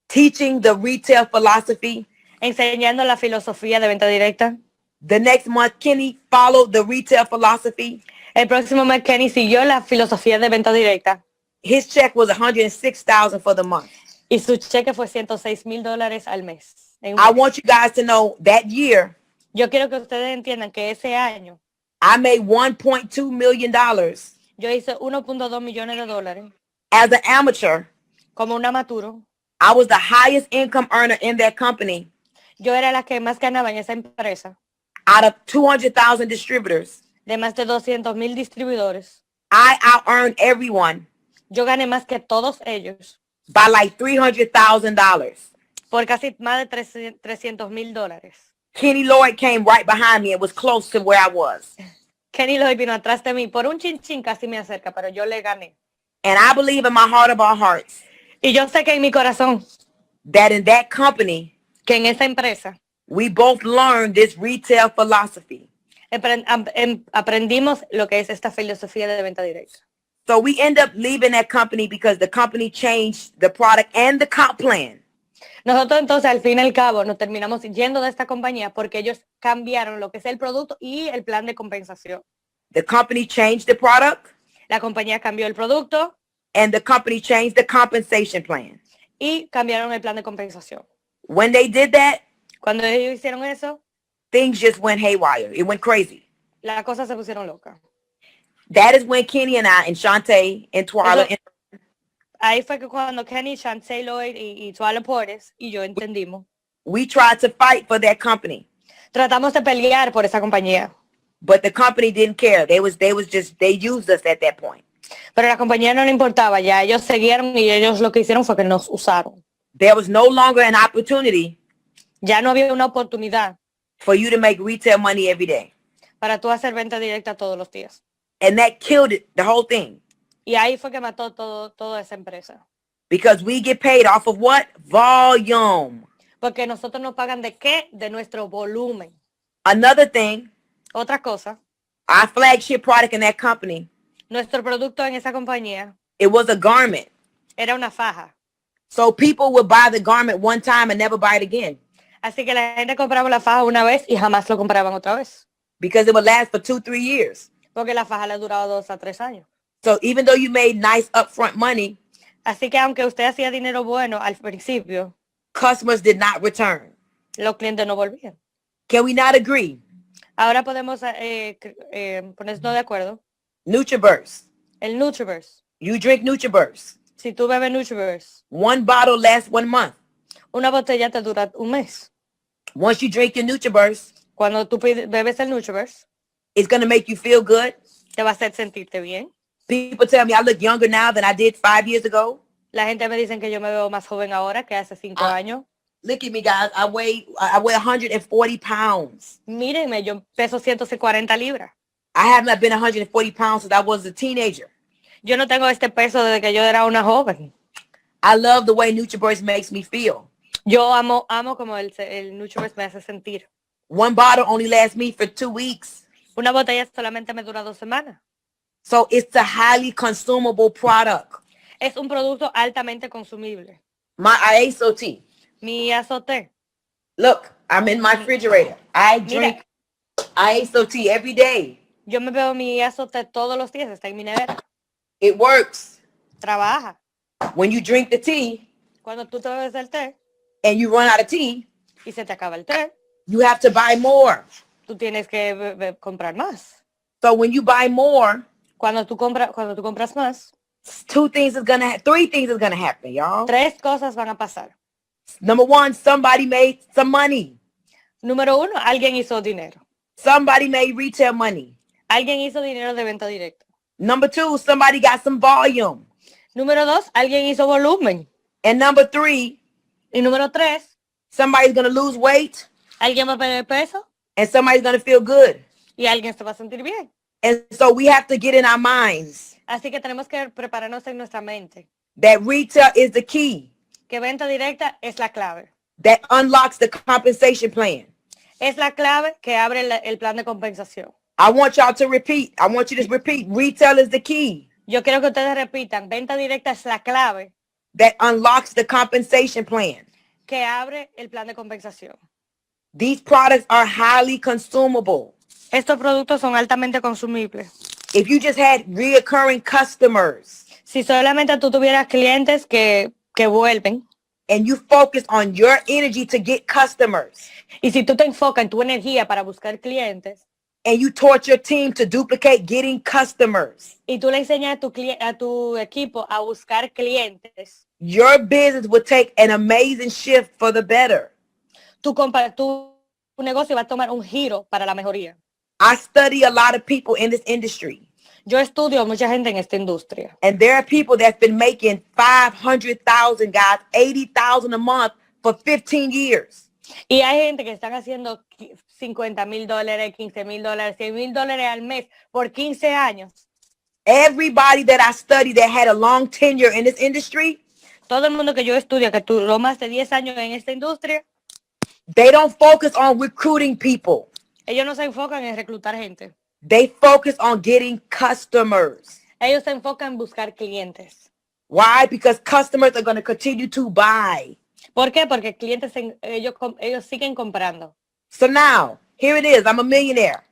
teaching the retail philosophy, enseñando la filosofía de venta directa, the next month, Kenny followed the retail philosophy. el próximo mes Kenny siguió la filosofía de venta directa His check was $106,000 for the month. y su cheque fue $106,000 al mes. En un I mes. want you guys to know that year, Yo quiero que ustedes entiendan que ese año I made $1.2 million yo hice $1.2 millones as an amateur. como un amaturo. I was the highest income earner in that company Yo era la que más ganaba en esa empresa, out of 200,000 distributors. de más de 200,000 distribuidores. I out-earned everyone Yo gané más que todos ellos by like $300,000. por casi más de $300,000. Kenny Lloyd came right behind me and was close to where I was. Kenny Lloyd vino atrás de mí por un chinchín, casi me acerca, pero yo le gané. And I believe in my heart of our hearts Y yo sé que en mi corazón, that in that company, que en esa empresa, we both learned this retail philosophy. aprendimos lo que es esta filosofía de venta directa. So we end up leaving that company because the company changed the product and the comp plan. Nosotros entonces al fin y al cabo nos terminamos yendo de esta compañía porque ellos cambiaron lo que es el producto y el plan de compensación. The company changed the product La compañía cambió el producto and the company changed the compensation plan. y cambiaron el plan de compensación. When they did that, Cuando ellos hicieron eso, things just went haywire. It went crazy. las cosas se pusieron locas. That is when Kenny and I and Shantae and Twyla Eso- Ahí fue que cuando Kenny, Shantae Lloyd y Twyla Portes y yo entendimos. we tried to fight for that company, Tratamos de pelear por esa compañía, but the company didn't care. They used us at that point. pero la compañía no le importaba. Ya ellos siguieron y ellos lo que hicieron fue que nos usaron. There was no longer an opportunity Ya no había una oportunidad for you to make retail money every day. para tú hacer venta directa todos los días. And that killed it, the whole thing. Y ahí fue que mató toda esa empresa. Because we get paid off of what? Volume. Porque nosotros nos pagan ¿de qué? De nuestro volumen. Another thing, Otra cosa, our flagship product in that company, nuestro producto en esa compañía it was a garment. era una faja. So people would buy the garment one time and never buy it again Así que la gente compraba la faja una vez y jamás lo compraban otra vez. because it would last for 2-3 years. Porque la faja le duraba 2 a 3 años. So even though you made nice upfront money, Así que aunque usted hacía dinero bueno al principio, customers did not return. los clientes no volvían. Can we not agree? Ahora podemos ponernos de acuerdo. NutriBurst. El Nutriverse. You drink NutriBurst. Si tú bebes Nutriverse, One bottle lasts 1 month. una botella te dura un mes. Once you drink your NutriBurst, Cuando tú bebes el Nutriverse, it's going to make you feel good. te va a hacer sentirte bien. People tell me I look younger now than I did 5 years ago. La gente me dice que yo me veo más joven ahora que hace 5 años. Look at me, guys. I weigh 140 pounds. Mírenme, yo peso 140 libras. I have not been 140 pounds since I was a teenager. Yo no tengo este peso desde que yo era una joven. I love the way NutriBurst makes me feel. Yo amo como el Nutriverse me hace sentir. One bottle only lasts me for 2 weeks. Una botella solamente me dura 2 semanas. So it's a highly consumable product. Es un producto altamente consumible. My ISOT. Mi azote. Look, I'm in my refrigerator. I drink ISOT every day. Yo me bebo mi azote todos los días, está en mi nevera. It works. Trabaja. When you drink the tea Cuando tú te bebes el té and you run out of tea, y se te acaba el té, you have to buy more. tú tienes que comprar más. So when you buy more, Cuando tú compras más, 3 things is gonna happen, y'all. 3 cosas van a pasar. Number 1, somebody made some money. Número 1, alguien hizo dinero. Somebody made retail money. Alguien hizo dinero de venta directa. Number 2, somebody got some volume. Número 2, alguien hizo volumen. And number 3, Y número 3, somebody's gonna lose weight alguien va a perder peso and somebody's gonna feel good. y alguien se va a sentir bien. And so we have to get in our minds Así que tenemos que prepararnos en nuestra mente. that retail is the key Que venta directa es la clave. that unlocks the compensation plan. Es la clave que abre el plan de compensación. I want y'all to repeat. I want you to repeat. Retail is the key Yo quiero que ustedes repitan, venta directa es la clave that unlocks the compensation plan. que abre el plan de compensación. These products are highly consumable. Estos productos son altamente consumibles. If you just had reoccurring customers Si solamente tú tuvieras clientes que vuelven and you focus on your energy to get customers y si tú te enfocas en tu energía para buscar clientes and you taught your team to duplicate getting customers, y tú le enseñas a tu equipo a buscar clientes, your business would take an amazing shift for the better. tu negocio va a tomar un giro para la mejoría. I study a lot of people in this industry. Yo estudio a mucha gente en esta industria. And there are people that's been making 500,000, guys, 80,000 a month for 15 years. Y hay gente que están haciendo $50,000, $15,000, $100,000 al mes por 15 años. Everybody that I study that had a long tenure in this industry, Todo el mundo que yo estudio que duró más de 10 años en esta industria, they don't focus on recruiting people. ellos no se enfocan en reclutar gente. They focus on getting customers. Ellos se enfocan en buscar clientes. Why? Because customers are going to continue to buy. ¿Por qué? Porque clientes ellos siguen comprando. So now, here it is. I'm a millionaire.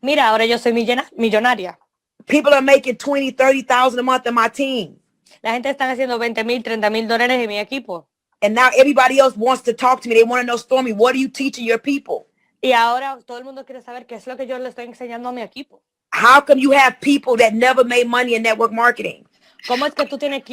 Mira, ahora yo soy millonaria. People are making 20, 30,000 a month in my team. La gente está haciendo $20,000, $30,000 en mi equipo. And now everybody else wants to talk to me. They want to know, Stormy, what are you teaching your people? Y ahora todo el mundo quiere saber qué es lo que yo le estoy enseñando a mi equipo. How come you have people that never made money in network marketing? ¿Cómo es que tú tienes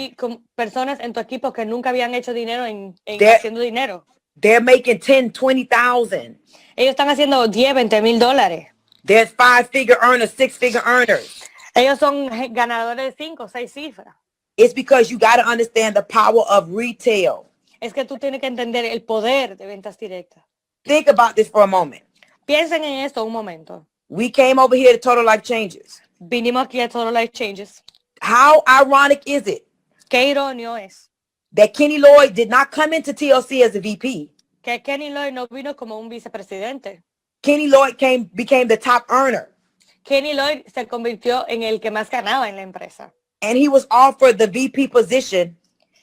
personas en tu equipo que nunca habían hecho dinero en haciendo dinero? They're making 10, 20,000. Ellos están haciendo $10,000, $20,000. There's 5-figure earners, 6-figure earners. Ellos son ganadores de 5 o 6 cifras. It's because you got to understand the power of retail. Es que tú tienes que entender el poder de ventas directas. Think about this for a moment. Piensen en esto un momento. We came over here to Total Life Changes. Vinimos aquí a Todo Life Changes. How ironic is it Qué irónico es that Kenny Lloyd did not come into TLC as a VP? que Kenny Lloyd no vino como un vicepresidente. Kenny Lloyd became the top earner. Kenny Lloyd se convirtió en el que más ganaba en la empresa. And he was offered the VP position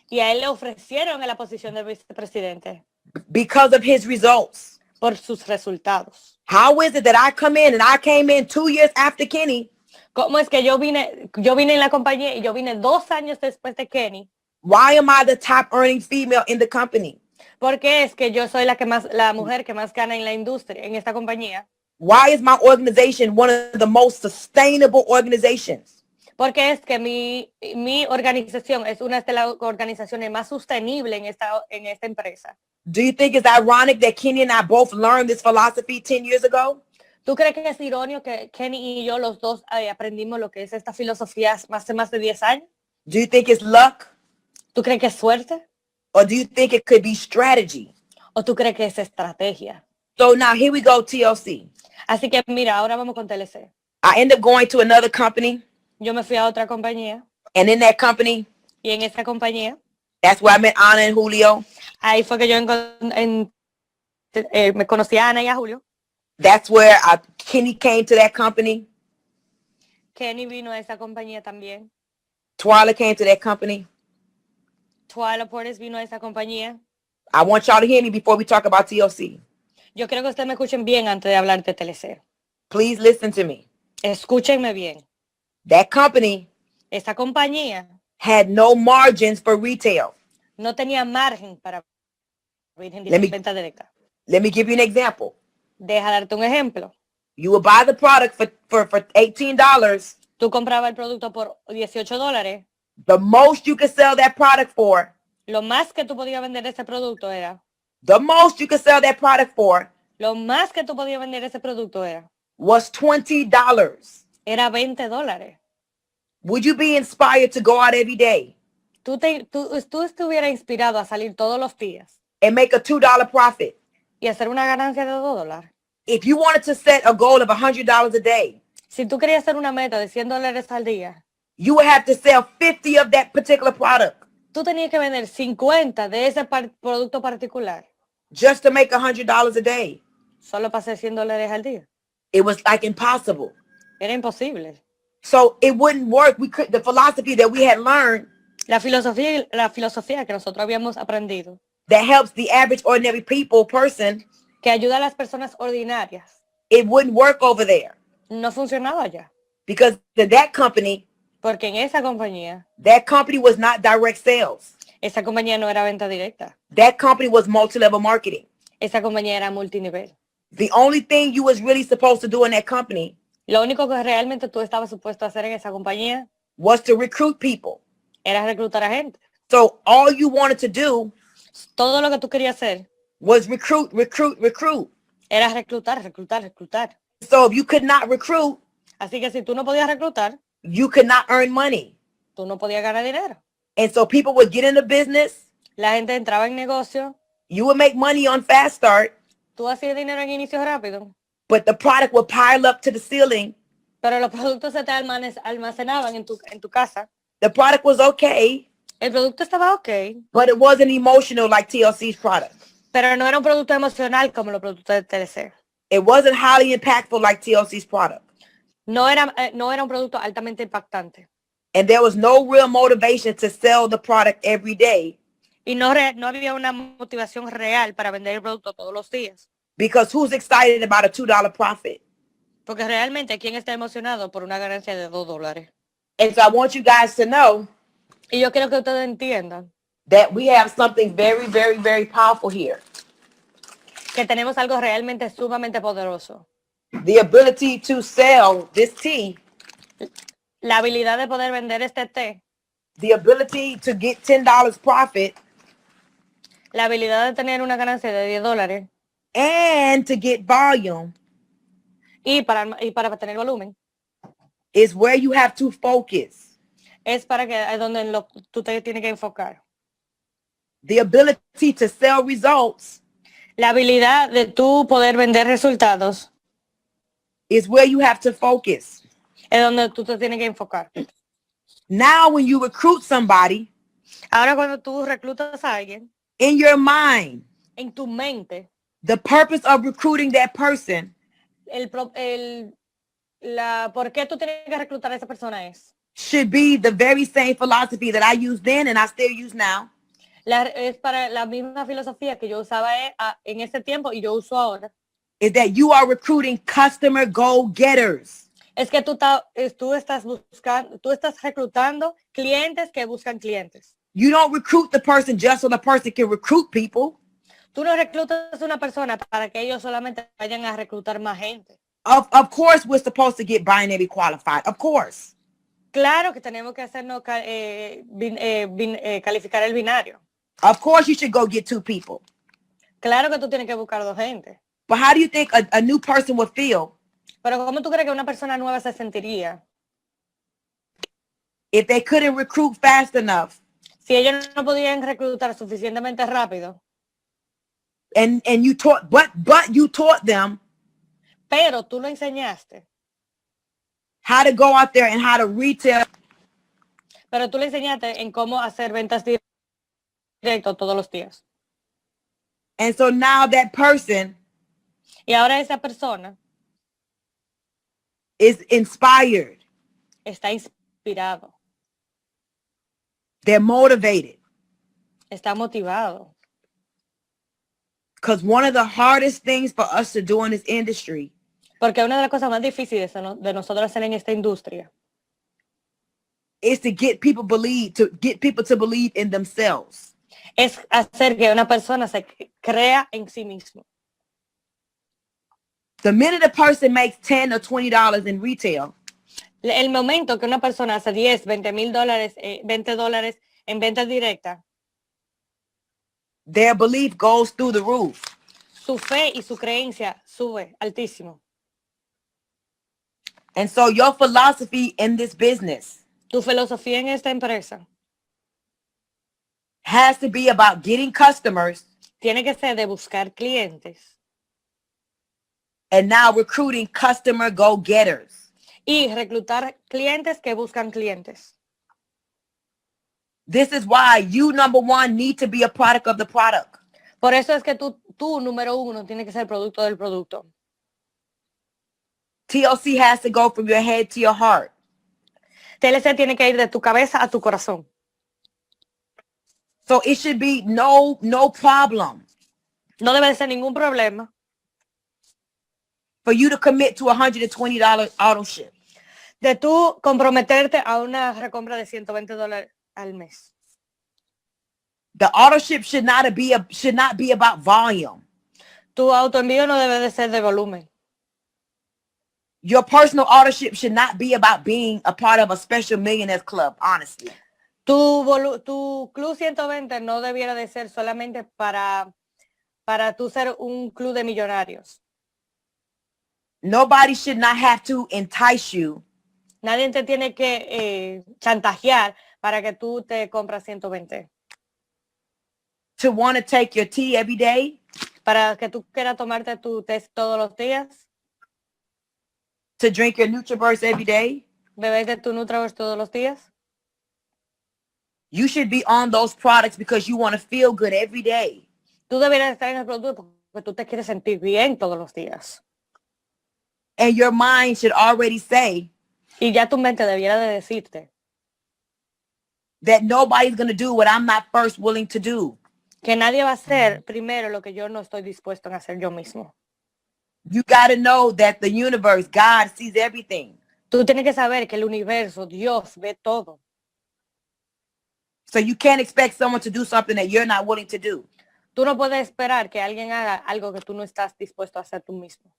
Y a él le ofrecieron en la posición de vicepresidente because of his results. por sus resultados. How is it that I came in 2 years after Kenny ¿Cómo es que yo vine en la compañía y yo vine 2 años después de Kenny Why am I the top earning female in the company? Porque es que yo soy la mujer que más gana en la industria, en esta compañía. Why is my organization one of the most sustainable organizations? Porque es que mi organización es una de las organizaciones más sostenibles en esta empresa. Do you think it's ironic that Kenny and I both learned this philosophy 10 years ago? ¿Tú crees que es irónico que Kenny y yo los dos aprendimos lo que es esta filosofía hace más de 10 años? Do you think it's luck? ¿Tú crees que es suerte? Or do you think it could be strategy? ¿O tú crees que es estrategia? So now here we go, TLC. Así que mira, ahora vamos con TLC. I end up going to another company. Yo me fui a otra compañía. And in that company, Y en esa compañía, that's where I met Anna and Julio. ahí fue que yo me conocí a Ana y a Julio. That's where Kenny came to that company. Kenny vino a esa compañía también. Twyla came to that company. Twyla Portis vino a esa compañía. I want y'all to hear me before we talk about TLC. Yo creo que ustedes me escuchen bien antes de hablar de TLC. Please listen to me. Escúchenme bien. That company Esa compañía had no margins for retail. no tenía margen para venta directa. Let me give you an example. Deja darte un ejemplo. You would buy the product for $18. Tú comprabas el producto por $18. The most you could sell that product for, Lo más que tú podías vender ese producto era. the most you could sell that product for Lo más que tú podías vender ese producto era. was $20. Era $20. Would you be inspired to go out every day Tú estuvieras inspirado a salir todos los días and make a $2 profit? y hacer una ganancia de $2. If you wanted to set a goal of $100 a day, Si tú querías hacer una meta de $100 al día, you would have to sell 50 of that particular product tú tenías que vender 50 de ese producto particular just to make $100 a day. solo para hacer $100 al día. It was like impossible. Era imposible. So it wouldn't work. The philosophy that we had learned La filosofía que nosotros habíamos aprendido, that helps the average ordinary person, que ayuda a las personas ordinarias, it wouldn't work over there no funcionaba allá. because that company Porque en esa compañía, was not direct sales. esa compañía no era venta directa. That company was multi-level marketing. Esa compañía era multinivel. The only thing you was really supposed to do in that company Lo único que realmente tú estabas supuesto a hacer en esa compañía was to recruit people. era reclutar a gente. So all you wanted to do Todo lo que tú querías hacer was recruit. era reclutar. So if you could not recruit, Así que si tú no podías reclutar, you could not earn money. tú no podías ganar dinero. And so people would get into business. La gente entraba en negocio, You would make money on fast start, tú hacías dinero en inicio rápido, but the product would pile up to the ceiling. pero los productos se te almacenaban en tu casa. The product was okay, El producto estaba ok, but it wasn't emotional like TLC's product. pero no era un producto emocional como los productos de TLC. It wasn't highly impactful like TLC's product. No era un producto altamente impactante. And there was no real motivation to sell the product every day Y no había una motivación real para vender el producto todos los días. because who's excited about a $2 profit? Porque realmente, ¿quién está emocionado por una ganancia de $2? And so I want you guys to know Y yo quiero que ustedes entiendan that we have something very, very, very powerful here. que tenemos algo realmente sumamente poderoso. The ability to sell this tea, La habilidad de poder vender este té, the ability to get $10 profit, la habilidad de tener una ganancia de $10 and to get volume y para tener volumen, is where you have to focus. es es donde tú te tienes que enfocar. The ability to sell results La habilidad de tú poder vender resultados is where you have to focus. es donde tú te tienes que enfocar. Now, when you recruit somebody, Ahora cuando tú reclutas a alguien, in your mind, en tu mente, the purpose of recruiting that person por qué tú tienes que reclutar a esa persona should be the very same philosophy that I used then and I still use now. es para la misma filosofía que yo usaba en ese tiempo y yo uso ahora. Is that you are recruiting customer go-getters. Es que tú estás reclutando clientes que buscan clientes. You don't recruit the person just so the person can recruit people. Tú no reclutas a una persona para que ellos solamente vayan a reclutar más gente. Of course, we're supposed to get binary qualified. Of course. Claro que tenemos que hacernos calificar el binario. Of course, you should go get 2 people. Claro que tú tienes que buscar 2 gente. But how do you think a new person would feel Pero ¿cómo tú crees que una persona nueva se sentiría if they couldn't recruit fast enough si ellos no podían reclutar suficientemente rápido? and you taught, but you taught them Pero tú lo enseñaste. how to go out there and how to retail. Pero tú le enseñaste en cómo hacer ventas directas todos los días. And so now that person Y ahora esa persona is inspired. está inspirado, They're motivated. está motivado. Because one of the hardest things for us to do in this industry Porque una de las cosas más difíciles de nosotros hacer en esta industria is to get people to believe in themselves. es hacer que una persona se crea en sí mismo. The minute a person makes $10 or $20 in retail, El momento que una persona hace 10, 20 mil dólares, $20 en ventas directas, their belief goes through the roof. su fe y su creencia sube altísimo. And so your philosophy in this business Tu filosofía en esta empresa has to be about getting customers tiene que ser de buscar clientes and now recruiting customer go-getters. y reclutar clientes que buscan clientes. This is why you, number one, need to be a product of the product. Por eso es que tú número 1, tiene que ser producto del producto. TLC has to go from your head to your heart. TLC tiene que ir de tu cabeza a tu corazón. So it should be no problem No debe de ser ningún problema for you to commit to $120 auto ship. de tú comprometerte a una recompra de $120 al mes. The auto ship should not be about volume. Tu autoenvío no debe de ser de volumen. Your personal auto ship should not be about being a part of a special millionaires club, honestly. Tu club 120 no debiera de ser solamente para tú ser un club de millonarios. Nobody should not have to entice you Nadie te tiene que chantajear para que tú te compras 120. to want to take your tea every day, Para que tú quieras tomarte tu test todos los días, to drink your NutriBurst every day. beber de tu Nutraverse todos los días. You should be on those products because you want to feel good every day. Tú deberías estar en el producto porque tú te quieres sentir bien todos los días. And your mind should already say Y ya tu mente debiera de decirte that nobody's going to do what I'm not first willing to do. que nadie va a hacer primero lo que yo no estoy dispuesto a hacer yo mismo. You got to know that the universe, God, sees everything. Tú tienes que saber que el universo, Dios, ve todo. So you can't expect someone to do something that you're not willing to do. Tú no puedes esperar que alguien haga algo que tú no estás dispuesto a hacer tú mismo.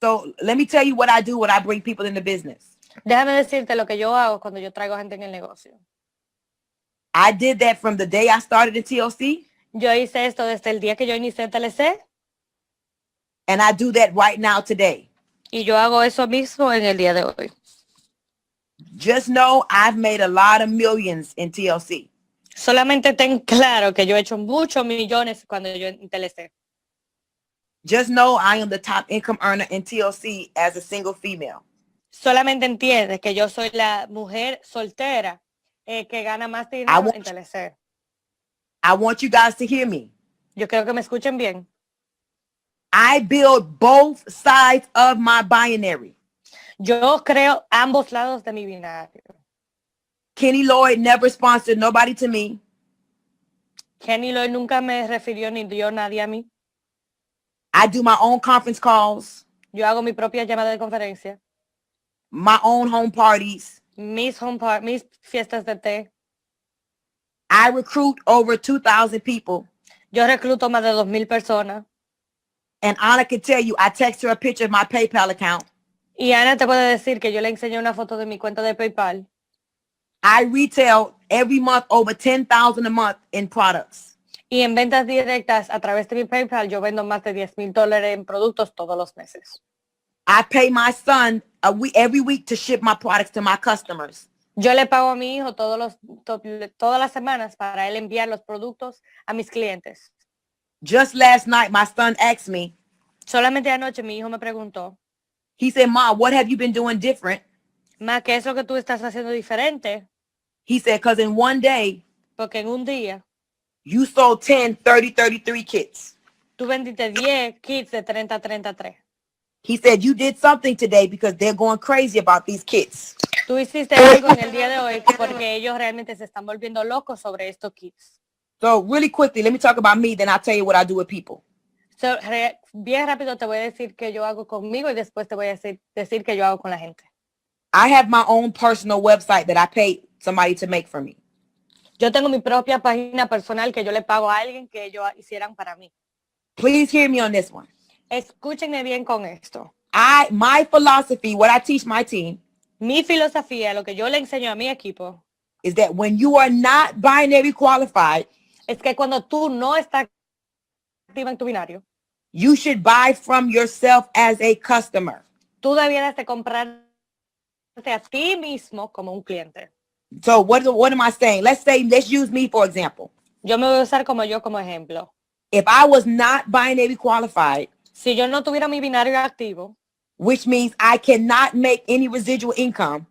So let me tell you what I do when I bring people into business. Déjame decirte lo que yo hago cuando yo traigo gente en el negocio. I did that from the day I started in TLC, Yo hice esto desde el día que yo inicié TLC and I do that right now today. y yo hago eso mismo en el día de hoy. Just know I've made a lot of millions in TLC. Solamente ten claro que yo he hecho muchos millones cuando yo en TLC. Just know I am the top income earner in TLC as a single female. Solamente entiende que yo soy la mujer soltera que gana más dinero en TLC. I want you guys to hear me. Yo creo que me escuchen bien. I build both sides of my binary. Yo creo ambos lados de mi binario. Kenny Lloyd never sponsored nobody to me. Kenny Lloyd nunca me refirió ni dio nadie a mí. I do my own conference calls, Yo hago mi propia llamada de conferencia, my own home parties. mis fiestas de té. I recruit over 2,000 people. Yo recluto más de 2,000 personas. And Anna can tell you, I text her a picture of my PayPal account. Y Ana te puede decir que yo le enseñé una foto de mi cuenta de PayPal. I retail every month over 10,000 a month in products. Y en ventas directas a través de mi PayPal yo vendo más de $10,000 en productos todos los meses. I pay my son every week to ship my products to my customers. Yo le pago a mi hijo todas las semanas para él enviar los productos a mis clientes. Just last night, my son asked me, Solamente anoche mi hijo me preguntó, he said, Mom, what have you been doing different? Ma, ¿qué es lo que tú estás haciendo diferente? He said, because in one day, Porque en un día you sold 10, 30, 33 kits. tú vendiste 10 kits de 30 a 33. He said, you did something today because they're going crazy about these kits. Tú hiciste algo en el día de hoy porque ellos realmente se están volviendo locos sobre estos kits. So really quickly, let me talk about me, then I'll tell you what I do with people. So, bien rápido te voy a decir qué yo hago conmigo y después te voy a decir qué yo hago con la gente. I have my own personal website that I pay somebody to make for me. Yo tengo mi propia página personal que yo le pago a alguien que ellos hicieran para mí. Please hear me on this one. Escúchenme bien con esto. My philosophy, what I teach my team, Mi filosofía, lo que yo le enseño a mi equipo, is that when you are not binary qualified, es que cuando tú no estás activa en tu binario, you should buy from yourself as a customer. tú debieras de comprarte a ti mismo como un cliente. So what am I saying? Let's use me for example. Yo me voy a usar como ejemplo. If I was not binary qualified, Si yo no tuviera mi binario activo, which means I cannot make any residual income,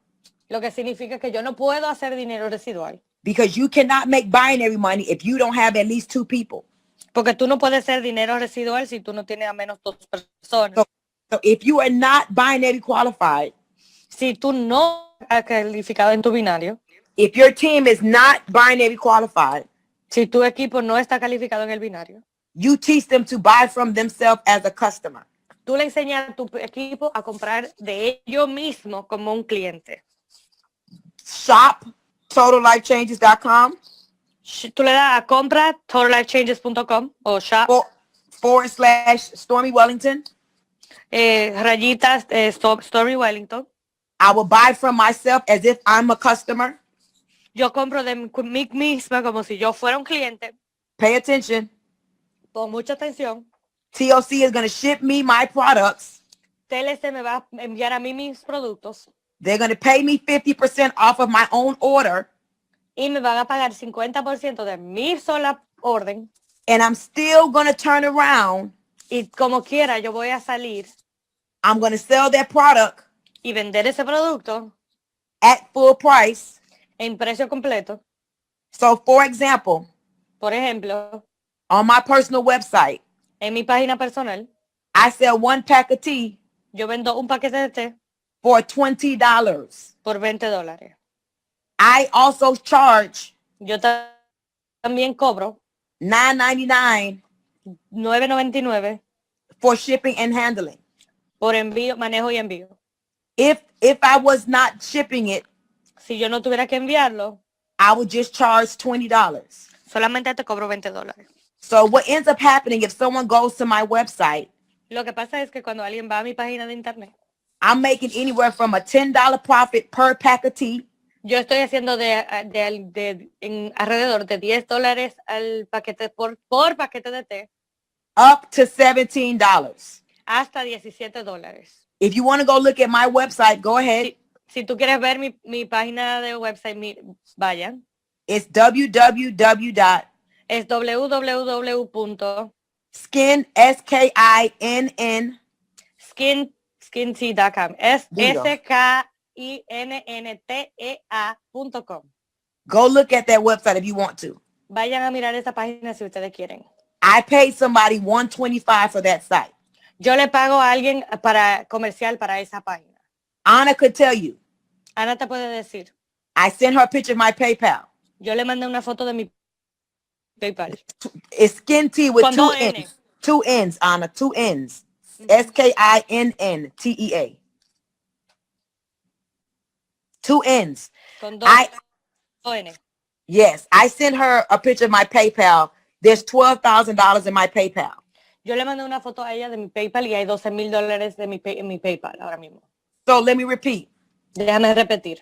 lo que significa que yo no puedo hacer dinero residual. because you cannot make binary money if you don't have at least 2 people. Porque tú no puedes hacer dinero residual si tú no tienes a menos 2 personas. So if you are not binary qualified, Si tú no has calificado en tu binario, if your team is not binary qualified, si tu equipo no está calificado en el binario, you teach them to buy from themselves as a customer. tú le enseñas a tu equipo a comprar de ellos mismos como un cliente. Shop totallifechanges.com Tú le das a compra totallifechanges.com o shop / Stormy Welington. rayitas Stormy Welington. I will buy from myself as if I'm a customer. Yo compro de mí misma como si yo fuera un cliente. Pay attention. Pon mucha atención. TLC is going to ship me my products. TLC me va a enviar a mí mis productos. They're going to pay me 50% off of my own order. Y me van a pagar 50% de mi sola orden. And I'm still going to turn around. Y como quiera, yo voy a salir. I'm going to sell that product Y vender ese producto at full price. en precio completo. So, for example, Por ejemplo, on my personal website, en mi página personal, I sell 1 pack of tea yo vendo un paquete de té for $20. por $20. I also charge Yo también cobro $9.99 $9.99 for shipping and handling. por envío, manejo y envío. If I was not shipping it, Si yo no tuviera que enviarlo, I would just charge $20. solamente te cobro $20. So what ends up happening if someone goes to my website, Lo que pasa es que cuando alguien va a mi página de internet, I'm making anywhere from a $10 profit per pack of tea yo estoy haciendo en alrededor de $10 al paquete por paquete de té up to $17. hasta $17. If you want to go look at my website, go ahead. Si tú quieres ver mi página de website, vayan. It's www. Es www.skintea.com. SKINNTEA.com. Go look at that website if you want to. Vayan a mirar esa página si ustedes quieren. I paid somebody $125 for that site. Yo le pago a alguien comercial para esa página. Anna could tell you. Ana te puede decir. I sent her a picture of my PayPal. Yo le mandé una foto de mi PayPal. It's skin tea with Con 2 N. N's. 2 N's, Anna. 2 N's. SKINNTEA. 2 N's. Con dos N. Yes, I sent her a picture of my PayPal. There's $12,000 in my PayPal. Yo le mandé una foto a ella de mi PayPal y hay $12,000 de en mi PayPal ahora mismo. So let me repeat. Déjame repetir.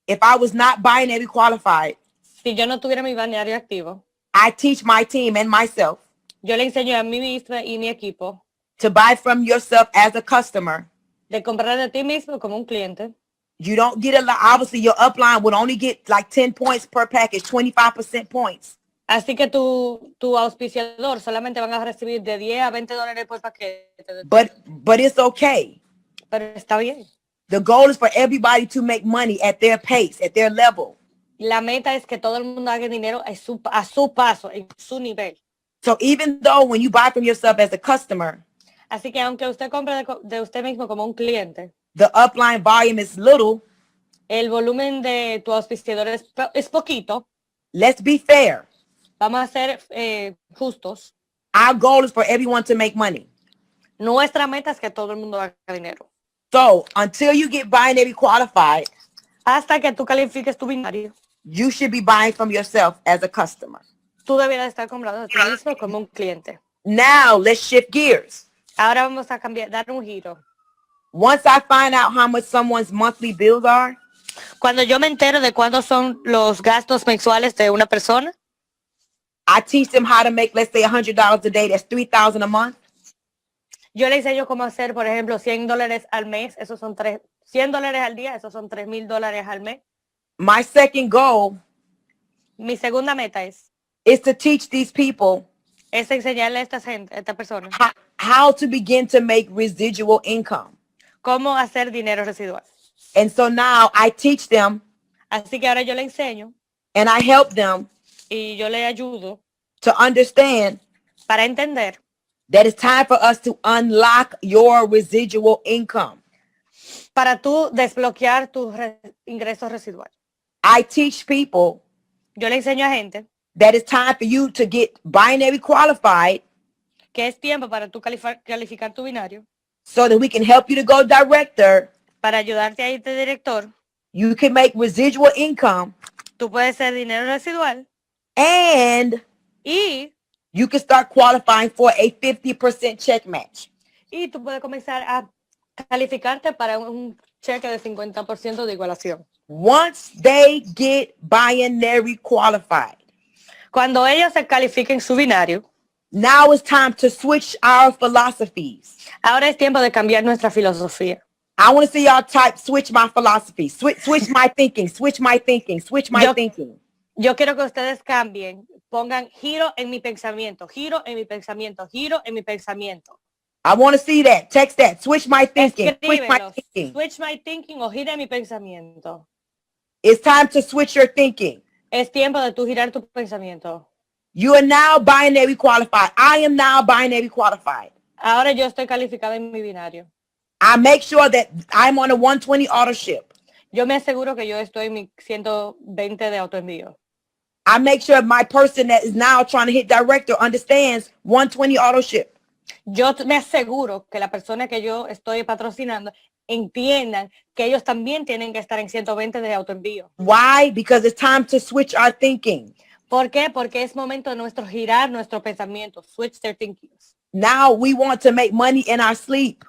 If I was not binary qualified, Si yo no tuviera mi binario activo, I teach my team and myself yo le enseño a mí misma y mi equipo to buy from yourself as a customer. de comprar de ti mismo como un cliente. You don't get a lot. Obviously, your upline would only get like 10 points per package, 25% points. Así que tu auspiciador solamente van a recibir de 10 a $20 por paquete. But it's okay. Pero está bien. The goal is for everybody to make money at their pace, at their level. La meta es que todo el mundo haga dinero a su paso, en su nivel. So even though when you buy from yourself as a customer, Así que aunque usted compre de usted mismo como un cliente, the upline volume is little. el volumen de tu auspiciador es poquito. Let's be fair. Vamos a ser justos. Our goal is for everyone to make money. Nuestra meta es que todo el mundo haga dinero. So until you get binary qualified, Hasta que tú califiques tu binario, you should be buying from yourself as a customer. tú debieras estar comprando de ti mismo como un cliente. Now let's shift gears. Ahora vamos a dar un giro. Once I find out how much someone's monthly bills are, Cuando yo me entero de cuántos son los gastos mensuales de una persona, I teach them how to make, let's say, $100 a day. That's $3,000 a month. yo le enseño cómo hacer, por ejemplo, $100 al mes, esos son $100 al día, esos son $3,000 al mes. My second goal Mi segunda meta es to teach these people enseñarle a esta persona, how to begin to make residual income. cómo hacer dinero residual. And so now I teach them Así que ahora yo le enseño and I help them y yo le ayudo to understand para entender that it's time for us to unlock your residual income. para tú desbloquear tus ingresos residuales. I teach people Yo le enseño a gente that it's time for you to get binary qualified que es tiempo para tú calificar tu binario, so that we can help you to go director. para ayudarte a irte director. You can make residual income Tú puedes hacer dinero residual and y you can start qualifying for a 50% check match. tú puedes comenzar a calificarte para un cheque de 50% de igualación. Once they get binary qualified, Cuando ellos se califiquen su binario, now it's time to switch our philosophies. ahora es tiempo de cambiar nuestra filosofía. I want to see y'all type, switch my philosophy, switch my thinking, switch my thinking, switch my thinking. Yo quiero que ustedes cambien, pongan giro en mi pensamiento, giro en mi pensamiento, giro en mi pensamiento. I want to see that. Text that. Switch my thinking. Switch my Escríbelo. thinking. Switch my thinking o gira en mi pensamiento. It's time to switch your thinking. Es tiempo de tú girar tu pensamiento. You are now binary qualified. I am now binary qualified. Ahora yo estoy calificada en mi binario. I make sure that I'm on a 120 auto ship. Yo me aseguro que yo estoy en mi 120 de autoenvío. I make sure my person that is now trying to hit director understands 120 auto ship. Yo me aseguro que la persona que yo estoy patrocinando entiendan que ellos también tienen que estar en 120 de autoenvío. Why? Because it's time to switch our thinking. ¿Por qué? Porque es momento de nuestro girar nuestro pensamiento. Switch their thinking. Now we want to make money in our sleep.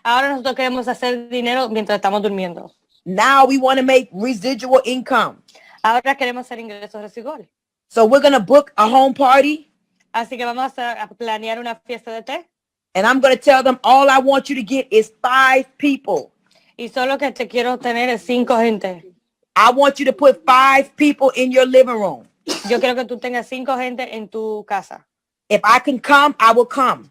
Ahora nosotros queremos hacer dinero mientras estamos durmiendo. Now we want to make residual income. Ahora queremos hacer ingresos residuales. So we're going to book a home party. Así que vamos a planear una fiesta de té. And I'm going to tell them all I want you to get is 5 people. Y solo que te quiero tener es 5 gente. I want you to put 5 people in your living room. Yo quiero que tú tengas 5 gente en tu casa. If I can come, I will come.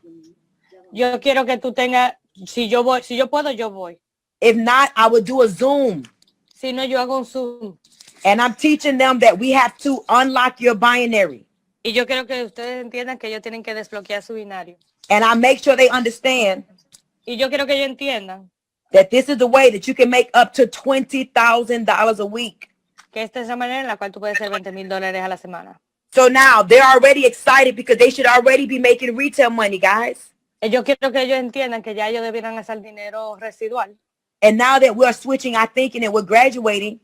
Yo quiero que tú tengas, si yo puedo, yo voy. If not, I will do a Zoom. Si no, yo hago un Zoom. And I'm teaching them that we have to unlock your binary. Y yo quiero que ustedes entiendan que ellos tienen que desbloquear su binario. And I make sure they understand Y yo quiero que ellos entiendan that this is the way that you can make up to $20,000 a week. que esta es la manera en la cual tú puedes hacer $20,000 a la semana. So now they're already excited because they should already be making retail money, guys. Y yo quiero que ellos entiendan que ya ellos debieran hacer dinero residual. And now that we're switching our thinking and we're graduating,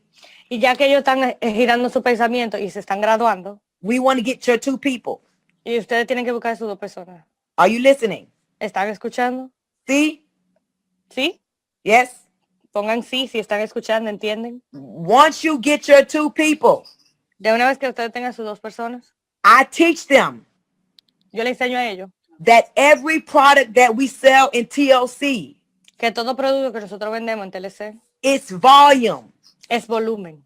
Y ya que ellos están girando su pensamiento y se están graduando, we want to get your 2 people. y ustedes tienen que buscar a sus 2 personas. Are you listening? ¿Están escuchando? See? ¿Sí? Yes? Pongan sí si están escuchando, ¿entienden? Once you get your 2 people, De una vez que ustedes tengan sus 2 personas, I teach them yo le enseño a ellos that every product that we sell in TLC que todo producto que nosotros vendemos en TLC is volume. es volumen.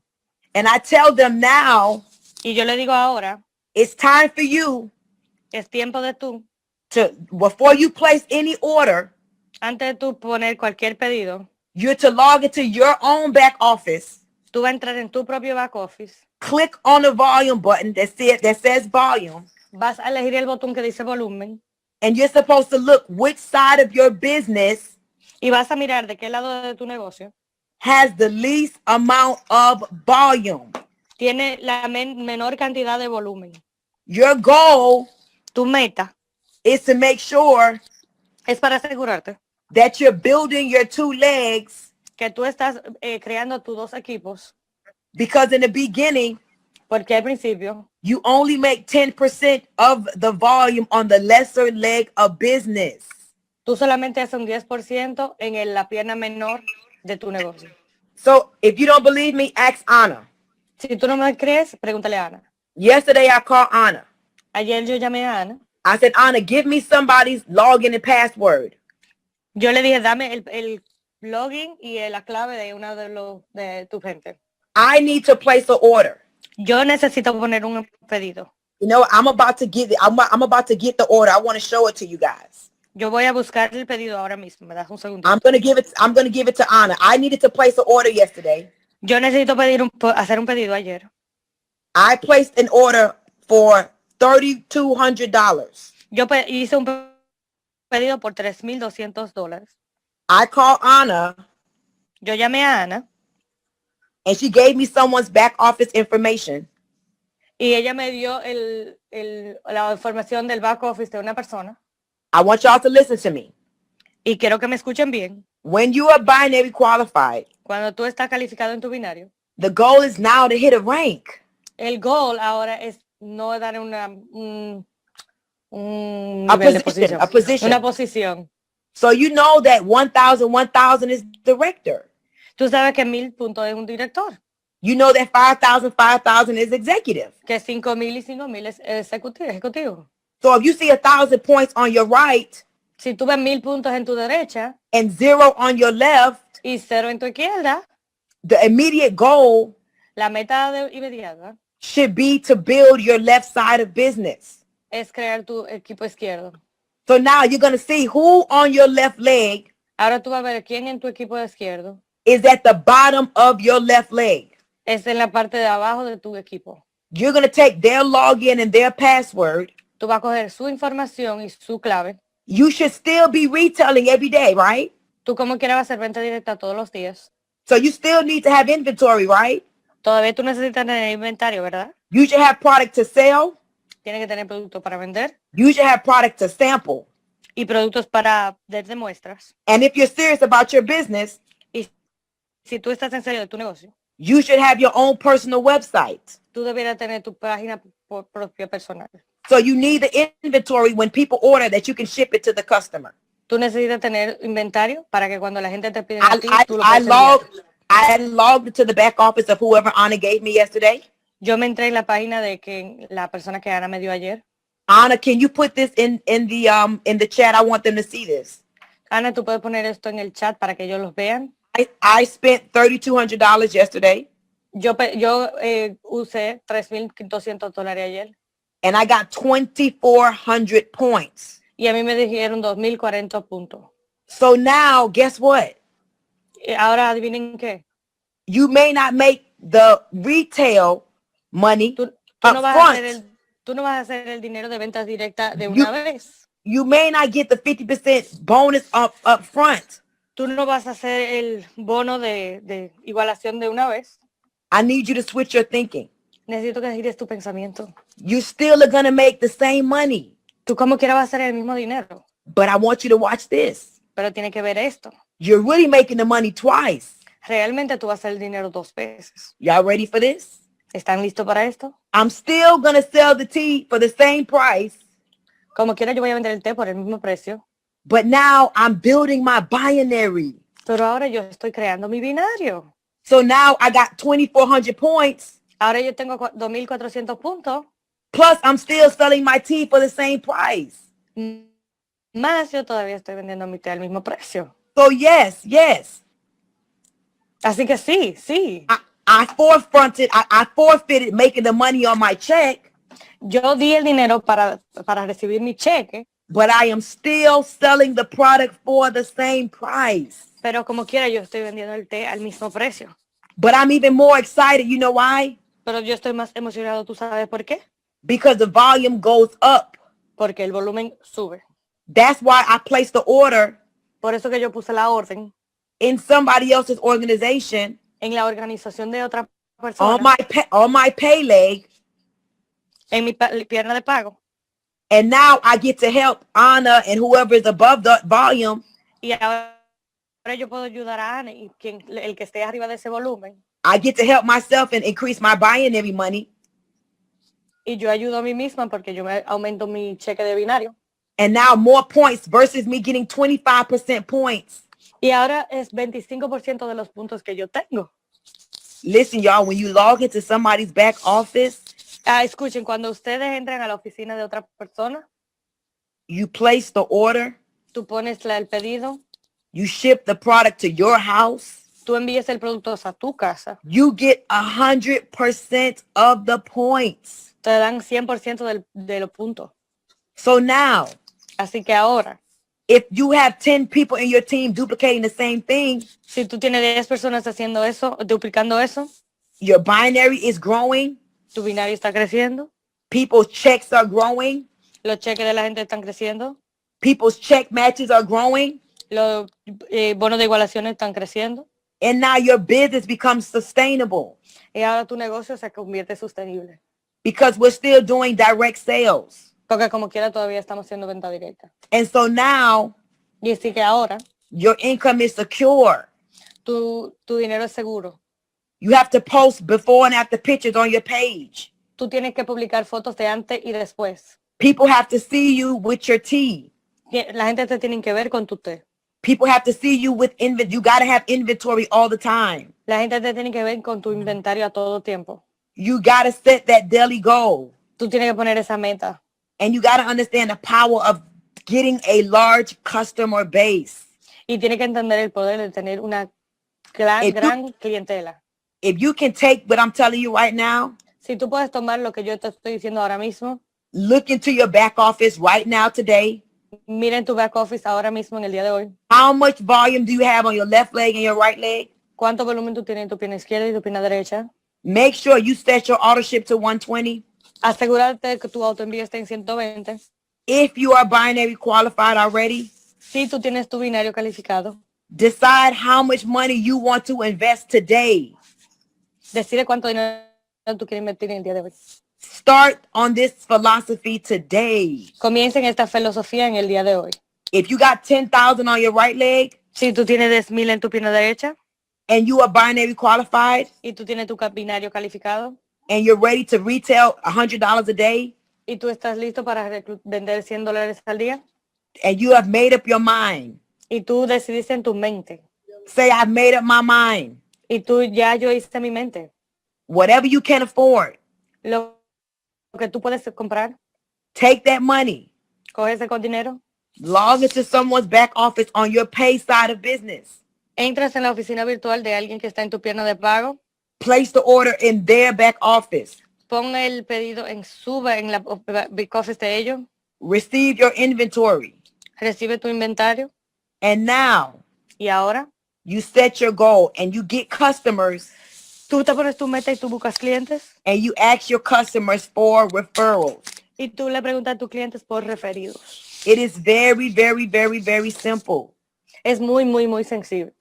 And I tell them now, Y yo le digo ahora, it's time for you es tiempo de tú, to, before you place any order, antes de tú poner cualquier pedido, you're to log into your own back office, tú vas a entrar en tu propio back office, click on the volume button that says volume, vas a elegir el botón que dice volumen and you're supposed to look which side of your business y vas a mirar de qué lado de tu negocio has the least amount of volume. tiene la menor cantidad de volumen. Your goal Tu meta is to make sure es para asegurarte that you're building your 2 legs, que tú estás creando tus 2 equipos, because in the beginning, porque al principio you only make 10% of the volume on the lesser leg of business. tú solamente haces un 10% en la pierna menor de tu negocio. So if you don't believe me, ask Anna. Si tú no me crees, pregúntale a Ana. Yesterday I called Anna. Ayer yo llamé a Ana. I said, Anna, give me somebody's login and password. Yo le dije, dame el login y la clave de una de tu gente. I need to place an order. Yo necesito poner un pedido. You know, I'm about to get the order. I want to show it to you guys. Yo voy a buscar el pedido ahora mismo. Me das un segundo. I'm gonna give it to Anna. I needed to place an order yesterday. Yo necesito hacer un pedido ayer. I placed an order for $3,200. Yo hice un pedido por $3,200. I called Anna Yo llamé a Ana and she gave me someone's back office information. y ella me dio la información del back office de una persona. I want y'all to listen to me. Y quiero que me escuchen bien. When you are binary qualified, Cuando tú estás calificado en tu binario, the goal is now to hit a rank. el goal ahora es no dar un A nivel de position, a position. una posición. So you know that 1,000 is director. Tú sabes que 1,000 puntos es un director, You know that 5,000 is executive. que 5,000 y 5,000 es ejecutivo. So if you see 1,000 points on your right Si tú ves 1,000 puntos en tu derecha and 0 on your left, y 0 en tu izquierda, the immediate goal la meta inmediata should be to build your left side of business. es crear tu equipo izquierdo. So now you're going to see who on your left leg Ahora tú vas a ver quién en tu equipo izquierdo is at the bottom of your left leg. es en la parte de abajo de tu equipo. You're going to take their login and their password. Tú vas a coger su información y su clave. You should still be retailing every day, right? Tú como quieras hacer venta directa todos los días. So you still need to have inventory, right? Todavía tú necesitas tener inventario, ¿verdad? You should have product to sell. Tienes que tener productos para vender You should have product to sample. y productos para dar muestras. And if you're serious about your business, Y si tú estás en serio de tu negocio, you should have your own personal website. tú debieras tener tu página propia personal. So you need the inventory when people order that you can ship it to the customer. Tú necesitas tener inventario para que cuando la gente te pide I, a ti, I, tú lo I, puedes logged, enviar. I logged to the back office of whoever Anna gave me yesterday. Yo me entré en la página de que la persona que Ana me dio ayer. Anna, can you put this in the chat? I want them to see this. Ana, tú puedes poner esto en el chat para que ellos los vean. I spent $3,200 yesterday. Yo usé $3,200 ayer And I got 2,400 points. y a mí me dijeron 2,040 puntos. So now, guess what? Y ahora adivinen qué. You may not make the retail money Tú up no vas a hacer el dinero de ventas directas de una vez. You may not get the 50% bonus up front. Tú no vas a hacer el bono de igualación de una vez. I need you to switch your thinking. Necesito que gires tu pensamiento. You still are going to make the same money. Tú como quieras vas a hacer el mismo dinero, But I want you to watch this. pero tienes que ver esto. You're really making the money twice. realmente tú vas a hacer el dinero 2 veces. Y'all ready for this? ¿Están listos para esto? I'm still going to sell the tea for the same price, Como quiera yo voy a vender el té por el mismo precio, but now I'm building my binary. pero ahora yo estoy creando mi binario. So now I got 2,400 points, Ahora yo tengo 2.400 puntos, plus I'm still selling my tea for the same price. más yo todavía estoy vendiendo mi té al mismo precio. So yes. Así que sí. I forfeited making the money on my check, Yo di el dinero para recibir mi cheque, but I am still selling the product for the same price. pero como quiera yo estoy vendiendo el té al mismo precio. But I'm even more excited. You know why? Pero yo estoy más emocionado, ¿tú sabes por qué? Because the volume goes up. Porque el volumen sube. That's why I placed the order Por eso que yo puse la orden in somebody else's organization en la organización de otra persona, on my pay leg, en mi pierna de pago. and now I get to help Anna and whoever is above the volume. Y ahora yo puedo ayudar a Ana y el que esté arriba de ese volumen. I get to help myself and increase my binary money. Y yo ayudo a mí misma porque yo me aumento mi cheque de binario. And now more points versus me getting 25% points. Y ahora es 25% de los puntos que yo tengo. Listen, y'all, when you log into somebody's back office, Escuchen, cuando ustedes entran a la oficina de otra persona, you place the order, tú pones el pedido, you ship the product to your house, tú envías el producto a tu casa, you get 100% of the points. te dan 100% de los puntos. So now, Así que ahora, if you have 10 people in your team duplicating the same thing, si tú tienes 10 personas haciendo eso, duplicando eso, your binary is growing, tu binario está creciendo, people's checks are growing, los cheques de la gente están creciendo, people's check matches are growing, los bonos de igualaciones están creciendo, and now your business becomes sustainable y ahora tu negocio se convierte sostenible. because we're still doing direct sales. Porque como quiera todavía estamos haciendo venta directa. And so now Y así que ahora your income is secure. tu dinero es seguro. You have to post before and after pictures on your page. Tú tienes que publicar fotos de antes y después. People have to see you with your tea. La gente te tiene que ver con tu té. People have to see you with inventory. You got to have inventory all the time. La gente te tiene que ver con tu inventario a todo tiempo. You got to set that daily goal. Tú tienes que poner esa meta. And you got to understand the power of getting a large customer base. Y tienes que entender el poder de tener una gran clientela. If you can take what I'm telling you right now, Si tú puedes tomar lo que yo te estoy diciendo ahora mismo, look into your back office right now today. mira en tu back office ahora mismo en el día de hoy. How much volume do you have on your left leg and your right leg? ¿Cuánto volumen tú tienes en tu pierna izquierda y tu pierna derecha? Make sure you set your auto ship to 120. Asegúrate que tu autoenvío esté en 120. If you are binary qualified already, Si tú tienes tu binario calificado, decide how much money you want to invest today. decide cuánto dinero tú quieres invertir en el día de hoy. Start on this philosophy today. Comiencen esta filosofía en el día de hoy. If you got 10,000 on your right leg Si tú tienes 10,000 en tu pierna derecha and you are binary qualified y tú tienes tu binario calificado and you're ready to retail $100 a day y tú estás listo para vender $100 al día and you have made up your mind, y tú decidiste en tu mente say, I've made up my mind. y tú yo hice mi mente. Whatever you can afford, Lo que tú puedes comprar, take that money, coge ese con dinero, log into someone's back office on your pay side of business. entras en la oficina virtual de alguien que está en tu pierna de pago, Place the order in their back office. pon el pedido en la back office de ellos, Receive your inventory. recibe tu inventario And now y ahora you set your goal and you get customers tú te pones tu meta y tú buscas clientes and you ask your customers for referrals. y tú le preguntas a tus clientes por referidos. It is very, very, very, very simple. Es muy, muy, muy simple.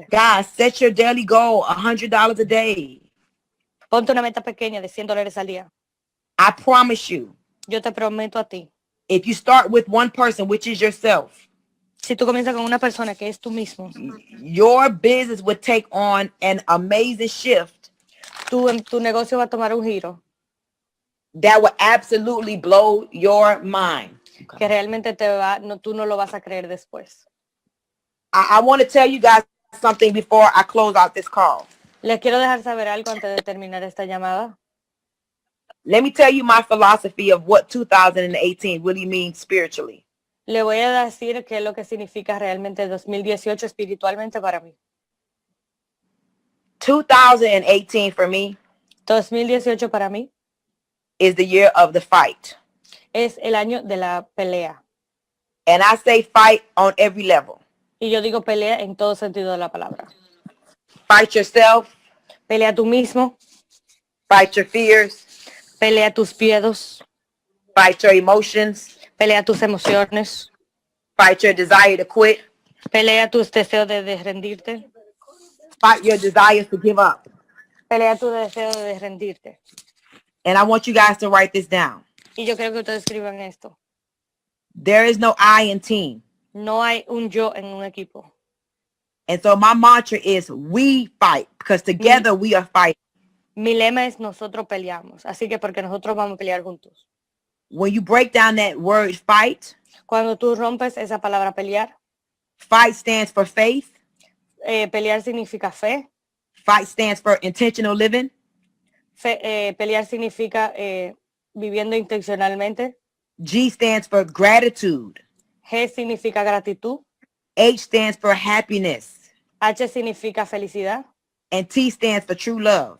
Guys, set your daily goal, $100 a day. Ponte una meta pequeña de $100 al día. I promise you, Yo te prometo a ti, if you start with one person, which is yourself, Si tú comienzas con una persona que es tú mismo, your business would take on an amazing shift tu negocio va a tomar un giro that would absolutely blow your mind. que realmente tú no lo vas a creer después. I want to tell you guys something before I close out this call. Les quiero dejar saber algo antes de terminar esta llamada. Let me tell you my philosophy of what 2018 really means spiritually. Le voy a decir qué es lo que significa realmente 2018 espiritualmente para mí. 2018 for me 2018 para mí is the year of the fight. es el año de la pelea. And I say fight on every level. Y yo digo pelea en todo sentido de la palabra. Fight yourself. Pelea tú mismo. Fight your fears. Pelea tus miedos. Fight your emotions. Pelea tus emociones. Fight your desire to quit. Pelea tus deseos de rendirte. Fight your desires to give up. Pelea tu deseo de rendirte. And I want you guys to write this down. Y yo creo que ustedes escriban esto. There is no I in team. No hay un yo en un equipo. And so my mantra is we fight because together we are fighting. Mi lema es nosotros peleamos. Así que porque nosotros vamos a pelear juntos. When you break down that word fight, Cuando tú rompes esa palabra pelear, fight stands for faith. Pelear significa fe. Fight stands for intentional living. Pelear significa viviendo intencionalmente. G stands for gratitude. G significa gratitud. H stands for happiness. H significa felicidad. And T stands for true love.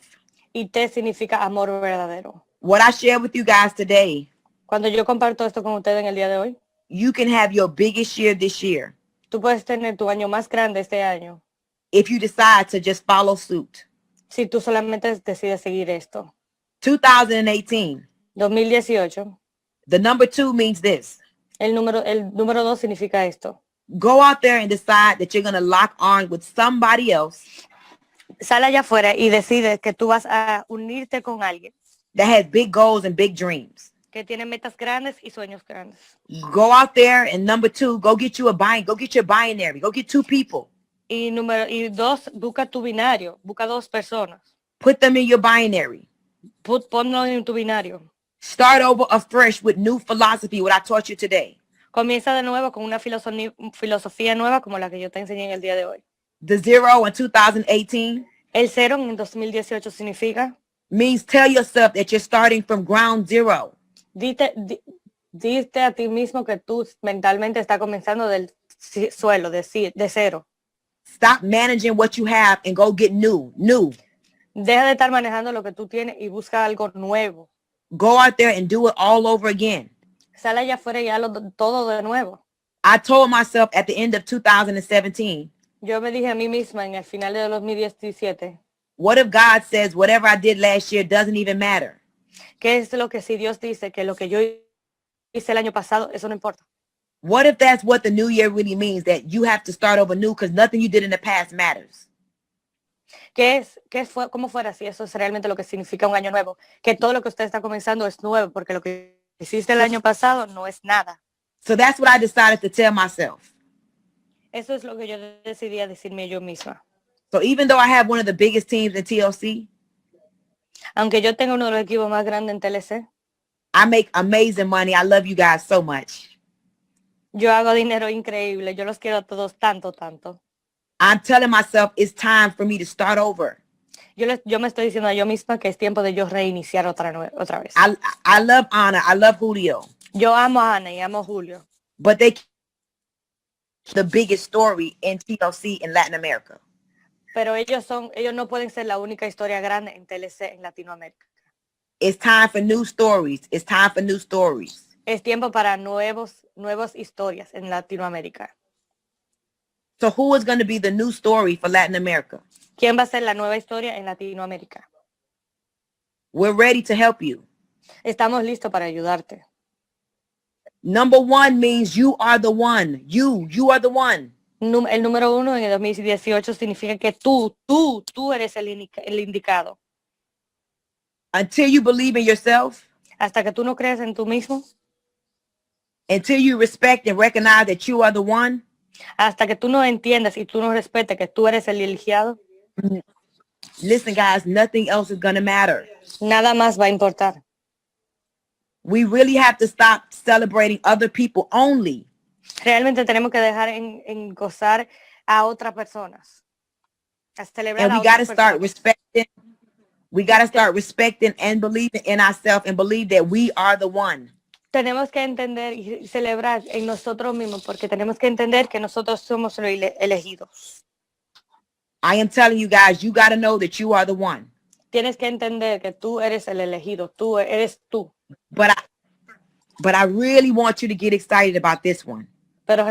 Y T significa amor verdadero. What I share with you guys today, Cuando yo comparto esto con ustedes en el día de hoy, you can have your biggest year this year tú puedes tener tu año más grande este año if you decide to just follow suit. si tú solamente decides seguir esto. 2018, 2018, the number 2 means this. el número 2 significa esto. Go out there and decide that you're going to lock arms with somebody else Sal allá afuera y decide que tú vas a unirte con alguien that has big goals and big dreams. que tiene metas grandes y sueños grandes. Go out there and number 2, go get your binary. Go get 2 people. Y 2, busca tu binario, busca 2 personas. Put them in your binary. Ponlo en tu binario. Start over afresh with new philosophy, what I taught you today. Comienza de nuevo con una filosofía nueva como la que yo te enseñé en el día de hoy. The 0 in 2018 El 0 en 2018 significa means tell yourself that you're starting from ground zero. dite a ti mismo que tú mentalmente estás comenzando del suelo, de cero. Stop managing what you have and go get new. Deja de estar manejando lo que tú tienes y busca algo nuevo. Go out there and do it all over again. Sal allá afuera y hazlo todo de nuevo. I told myself at the end of 2017, Yo me dije a mí misma en el final de 2017, what if God says whatever I did last year doesn't even matter? ¿qué es lo que si Dios dice que lo que yo hice el año pasado, eso no importa? What if that's what the new year really means, that you have to start over new because nothing you did in the past matters? ¿Cómo fuera si eso es realmente lo que significa un año nuevo? Que todo lo que usted está comenzando es nuevo, porque lo que hiciste el año pasado no es nada. So that's what I decided to tell myself. Eso es lo que yo decidí a decirme yo misma. So even though I have one of the biggest teams in TLC, Aunque yo tenga uno de los equipos más grandes en TLC, I make amazing money. I love you guys so much. yo hago dinero increíble. Yo los quiero a todos tanto, tanto. I'm telling myself it's time for me to start over. Yo me estoy diciendo a yo misma que es tiempo de yo reiniciar otra vez. I love Anna. I love Julio. Yo amo a Ana y amo a Julio. But they the biggest story in TLC in Latin America. Pero ellos no pueden ser la única historia grande en TLC en Latinoamérica. It's time for new stories. It's time for new stories. Es tiempo para nuevas historias en Latinoamérica. So who is going to be the new story for Latin America? ¿Quién va a ser la nueva historia en Latinoamérica? We're ready to help you. Estamos listos para ayudarte. Number 1 means you are the one. You are the one. El número 1 en el 2018 significa que tú eres el indicado. Until you believe in yourself, Hasta que tú no creas en tú mismo, until you respect and recognize that you are the one, Hasta que tú no entiendas y tú no respetes que tú eres el elegido, listen, guys, nothing else is going to matter. nada más va a importar. We really have to stop celebrating other people only. Realmente tenemos que dejar en gozar a otras personas. A celebrar And a we got to otras start personas. respecting. We got to start respecting and believing in ourselves and believe that we are the one. Tenemos que entender y celebrar en nosotros mismos porque tenemos que entender que nosotros somos los elegidos. I am telling you guys, you got to know that you are the one. Tienes que entender que tú eres el elegido, tú eres tú. But I really want you to get excited about this one. Pero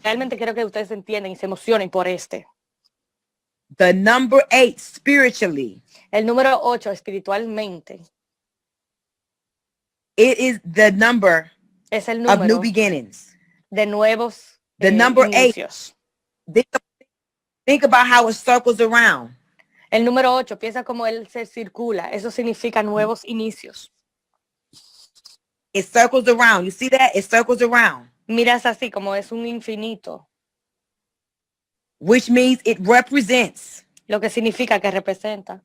realmente quiero que ustedes entiendan y se emocionen por este. The number 8 spiritually. El número 8 espiritualmente. It is the number Es el of new número beginnings. de nuevos The number 8. inicios. Think about how it circles around. El número 8, piensa como él se circula. Eso significa nuevos inicios. It circles around. You see that? It circles around. Miras así como es un infinito. Which means it represents Lo que significa que representa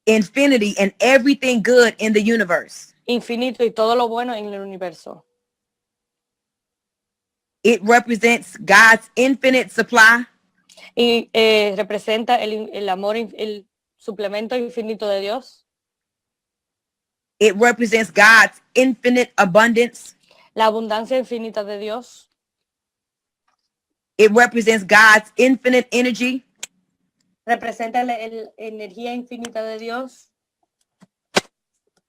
infinity and everything good in the universe. infinito y todo lo bueno en el universo. It represents God's infinite supply. Y representa el amor, el suplemento infinito de Dios. It represents God's infinite abundance. La abundancia infinita de Dios. It represents God's infinite energy. Representa la energía infinita de Dios.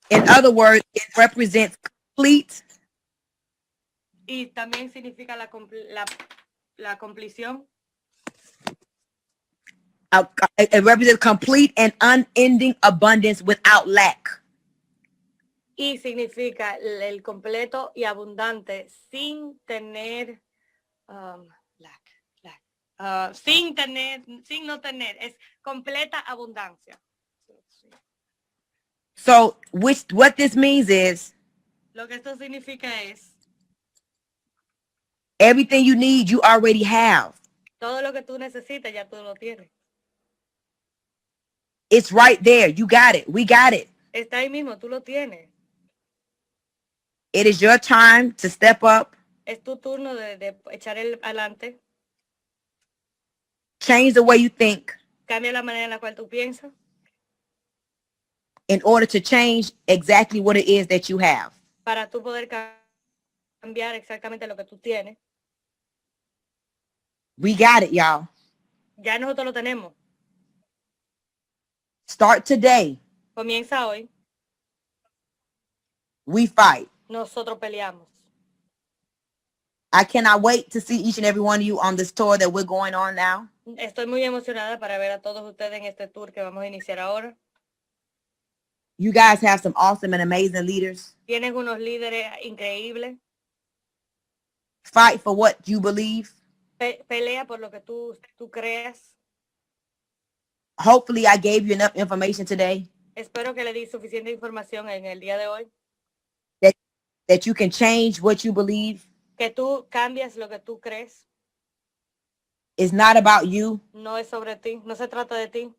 In other words, it represents complete. Y también significa la compleción. It represents complete and unending abundance without lack. Y significa el completo y abundante sin tener sin no tener, es completa abundancia. So what this means is Lo que esto significa es everything you need, you already have. todo lo que tú necesitas ya tú lo tienes. It's right there. You got it. We got it. Está ahí mismo, tú lo tienes. It is your time to step up. Es tu turno de echar el adelante. Change the way you think Cambia la manera en la cual tú piensas in order to change exactly what it is that you have. para tú poder cambiar exactamente lo que tú tienes. We got it, y'all. Ya nosotros lo tenemos. Start today. Comienza hoy. We fight. Nosotros peleamos. I cannot wait to see each and every one of you on this tour that we're going on now. Estoy muy emocionada para ver a todos ustedes en este tour que vamos a iniciar ahora. You guys have some awesome and amazing leaders. Tienen unos líderes increíbles. Fight for what you believe. Pelea por lo que tú creas. Hopefully I gave you enough information today Espero que le di suficiente información en el día de hoy. that you can change what you believe. Que tú cambias lo que tú crees. It's not about you. No es sobre ti. No se trata de ti.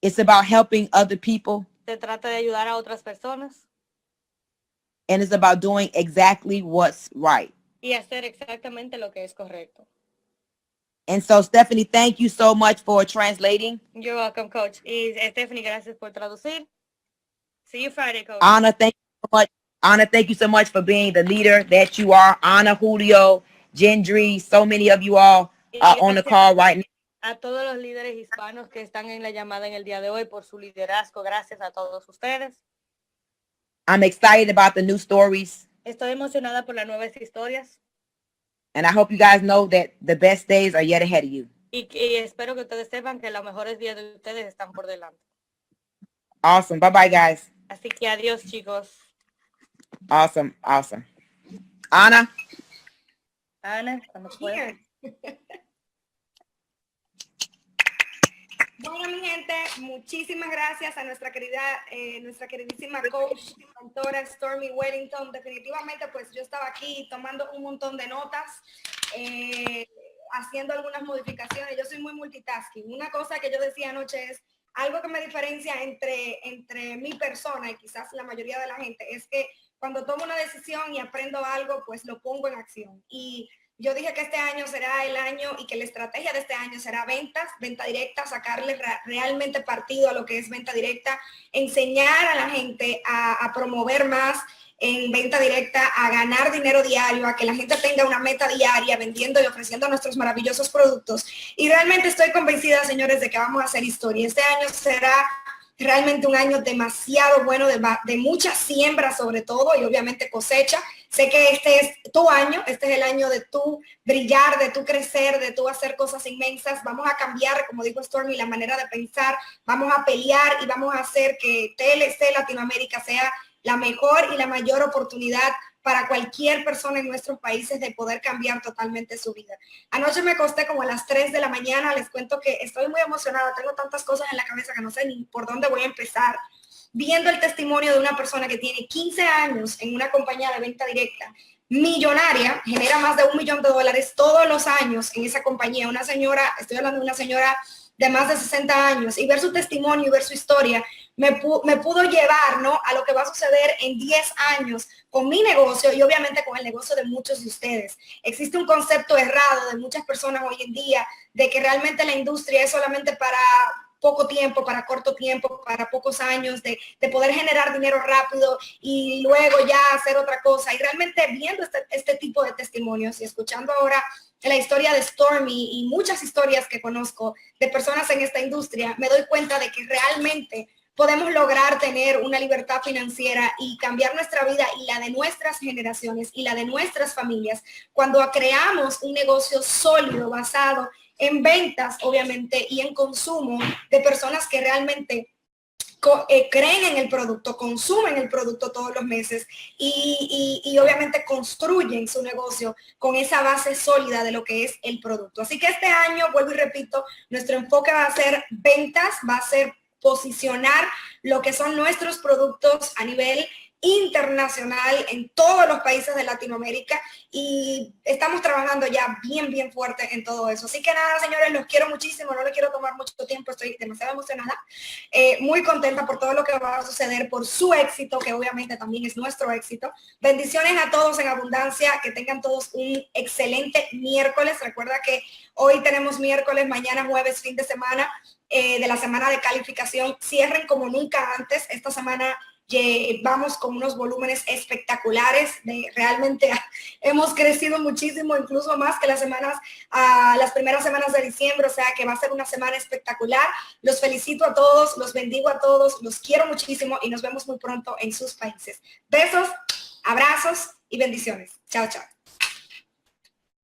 It's about helping other people. Se trata de ayudar a otras personas. And it's about doing exactly what's right. Y hacer exactamente lo que es correcto. And so, Stephanie, thank you so much for translating. You're welcome, Coach. Y Stephanie, gracias por traducir. See you Friday, Coach. Anna, thank you so much. Anna, thank you so much for being the leader that you are. Anna, Julio, Gendry, so many of you all are on the call right now. A todos los líderes hispanos que están en la llamada en el día de hoy por su liderazgo. Gracias a todos ustedes. I'm excited about the new stories. Estoy emocionada por las nuevas historias. And I hope you guys know that the best days are yet ahead of you. Y espero que ustedes sepan que los mejores días de ustedes están por delante. Awesome. Bye-bye, guys. Así que adiós, chicos. Awesome. Awesome. Ana. Ana, cuando pueda. Bueno, mi gente, muchísimas gracias a nuestra queridísima coach, mentora Stormy Welington. Definitivamente, pues yo estaba aquí tomando un montón de notas, haciendo algunas modificaciones. Yo soy muy multitasking. Una cosa que yo decía anoche es, algo que me diferencia entre mi persona y quizás la mayoría de la gente, es que cuando tomo una decisión y aprendo algo, pues lo pongo en acción. Y yo dije que este año será el año y que la estrategia de este año será venta directa, sacarle realmente partido a lo que es venta directa, enseñar a la gente a promover más en venta directa, a ganar dinero diario, a que la gente tenga una meta diaria vendiendo y ofreciendo nuestros maravillosos productos. Y realmente estoy convencida, señores, de que vamos a hacer historia. Este año será realmente un año demasiado bueno, de mucha siembra sobre todo, y obviamente cosecha. Sé que este es tu año, este es el año de tú brillar, de tú crecer, de tú hacer cosas inmensas. Vamos a cambiar, como dijo Stormy, la manera de pensar, vamos a pelear y vamos a hacer que TLC Latinoamérica sea la mejor y la mayor oportunidad para cualquier persona en nuestros países de poder cambiar totalmente su vida. Anoche me acosté como a las 3 de la mañana, les cuento que estoy muy emocionada, tengo tantas cosas en la cabeza que no sé ni por dónde voy a empezar, viendo el testimonio de una persona que tiene 15 años en una compañía de venta directa, millonaria, genera más de $1 millón todos los años en esa compañía, una señora, estoy hablando de una señora de más de 60 años, y ver su testimonio y ver su historia, me pudo llevar, ¿no?, a lo que va a suceder en 10 años con mi negocio y obviamente con el negocio de muchos de ustedes. Existe un concepto errado de muchas personas hoy en día de que realmente la industria es solamente para poco tiempo, para corto tiempo, para pocos años, de poder generar dinero rápido y luego ya hacer otra cosa. Y realmente viendo este tipo de testimonios y escuchando ahora la historia de Stormy y muchas historias que conozco de personas en esta industria, me doy cuenta de que realmente podemos lograr tener una libertad financiera y cambiar nuestra vida y la de nuestras generaciones y la de nuestras familias cuando creamos un negocio sólido basado en ventas, obviamente, y en consumo de personas que realmente creen en el producto, consumen el producto todos los meses y obviamente construyen su negocio con esa base sólida de lo que es el producto. Así que este año, vuelvo y repito, nuestro enfoque va a ser ventas, va a ser posicionar lo que son nuestros productos a nivel internacional en todos los países de Latinoamérica, y estamos trabajando ya bien fuerte en todo eso. Así que nada, señores, los quiero muchísimo, no les quiero tomar mucho tiempo, estoy demasiado emocionada, muy contenta por todo lo que va a suceder, por su éxito, que obviamente también es nuestro éxito. Bendiciones a todos en abundancia, que tengan todos un excelente miércoles. Recuerda que hoy tenemos miércoles, mañana jueves, fin de semana, de la semana de calificación. Cierren como nunca antes. Esta semana vamos con unos volúmenes espectaculares, realmente hemos crecido muchísimo, incluso más que las primeras semanas de diciembre, o sea que va a ser una semana espectacular. Los felicito a todos, los bendigo a todos, los quiero muchísimo y nos vemos muy pronto en sus países. Besos, abrazos y bendiciones. Chao, chao.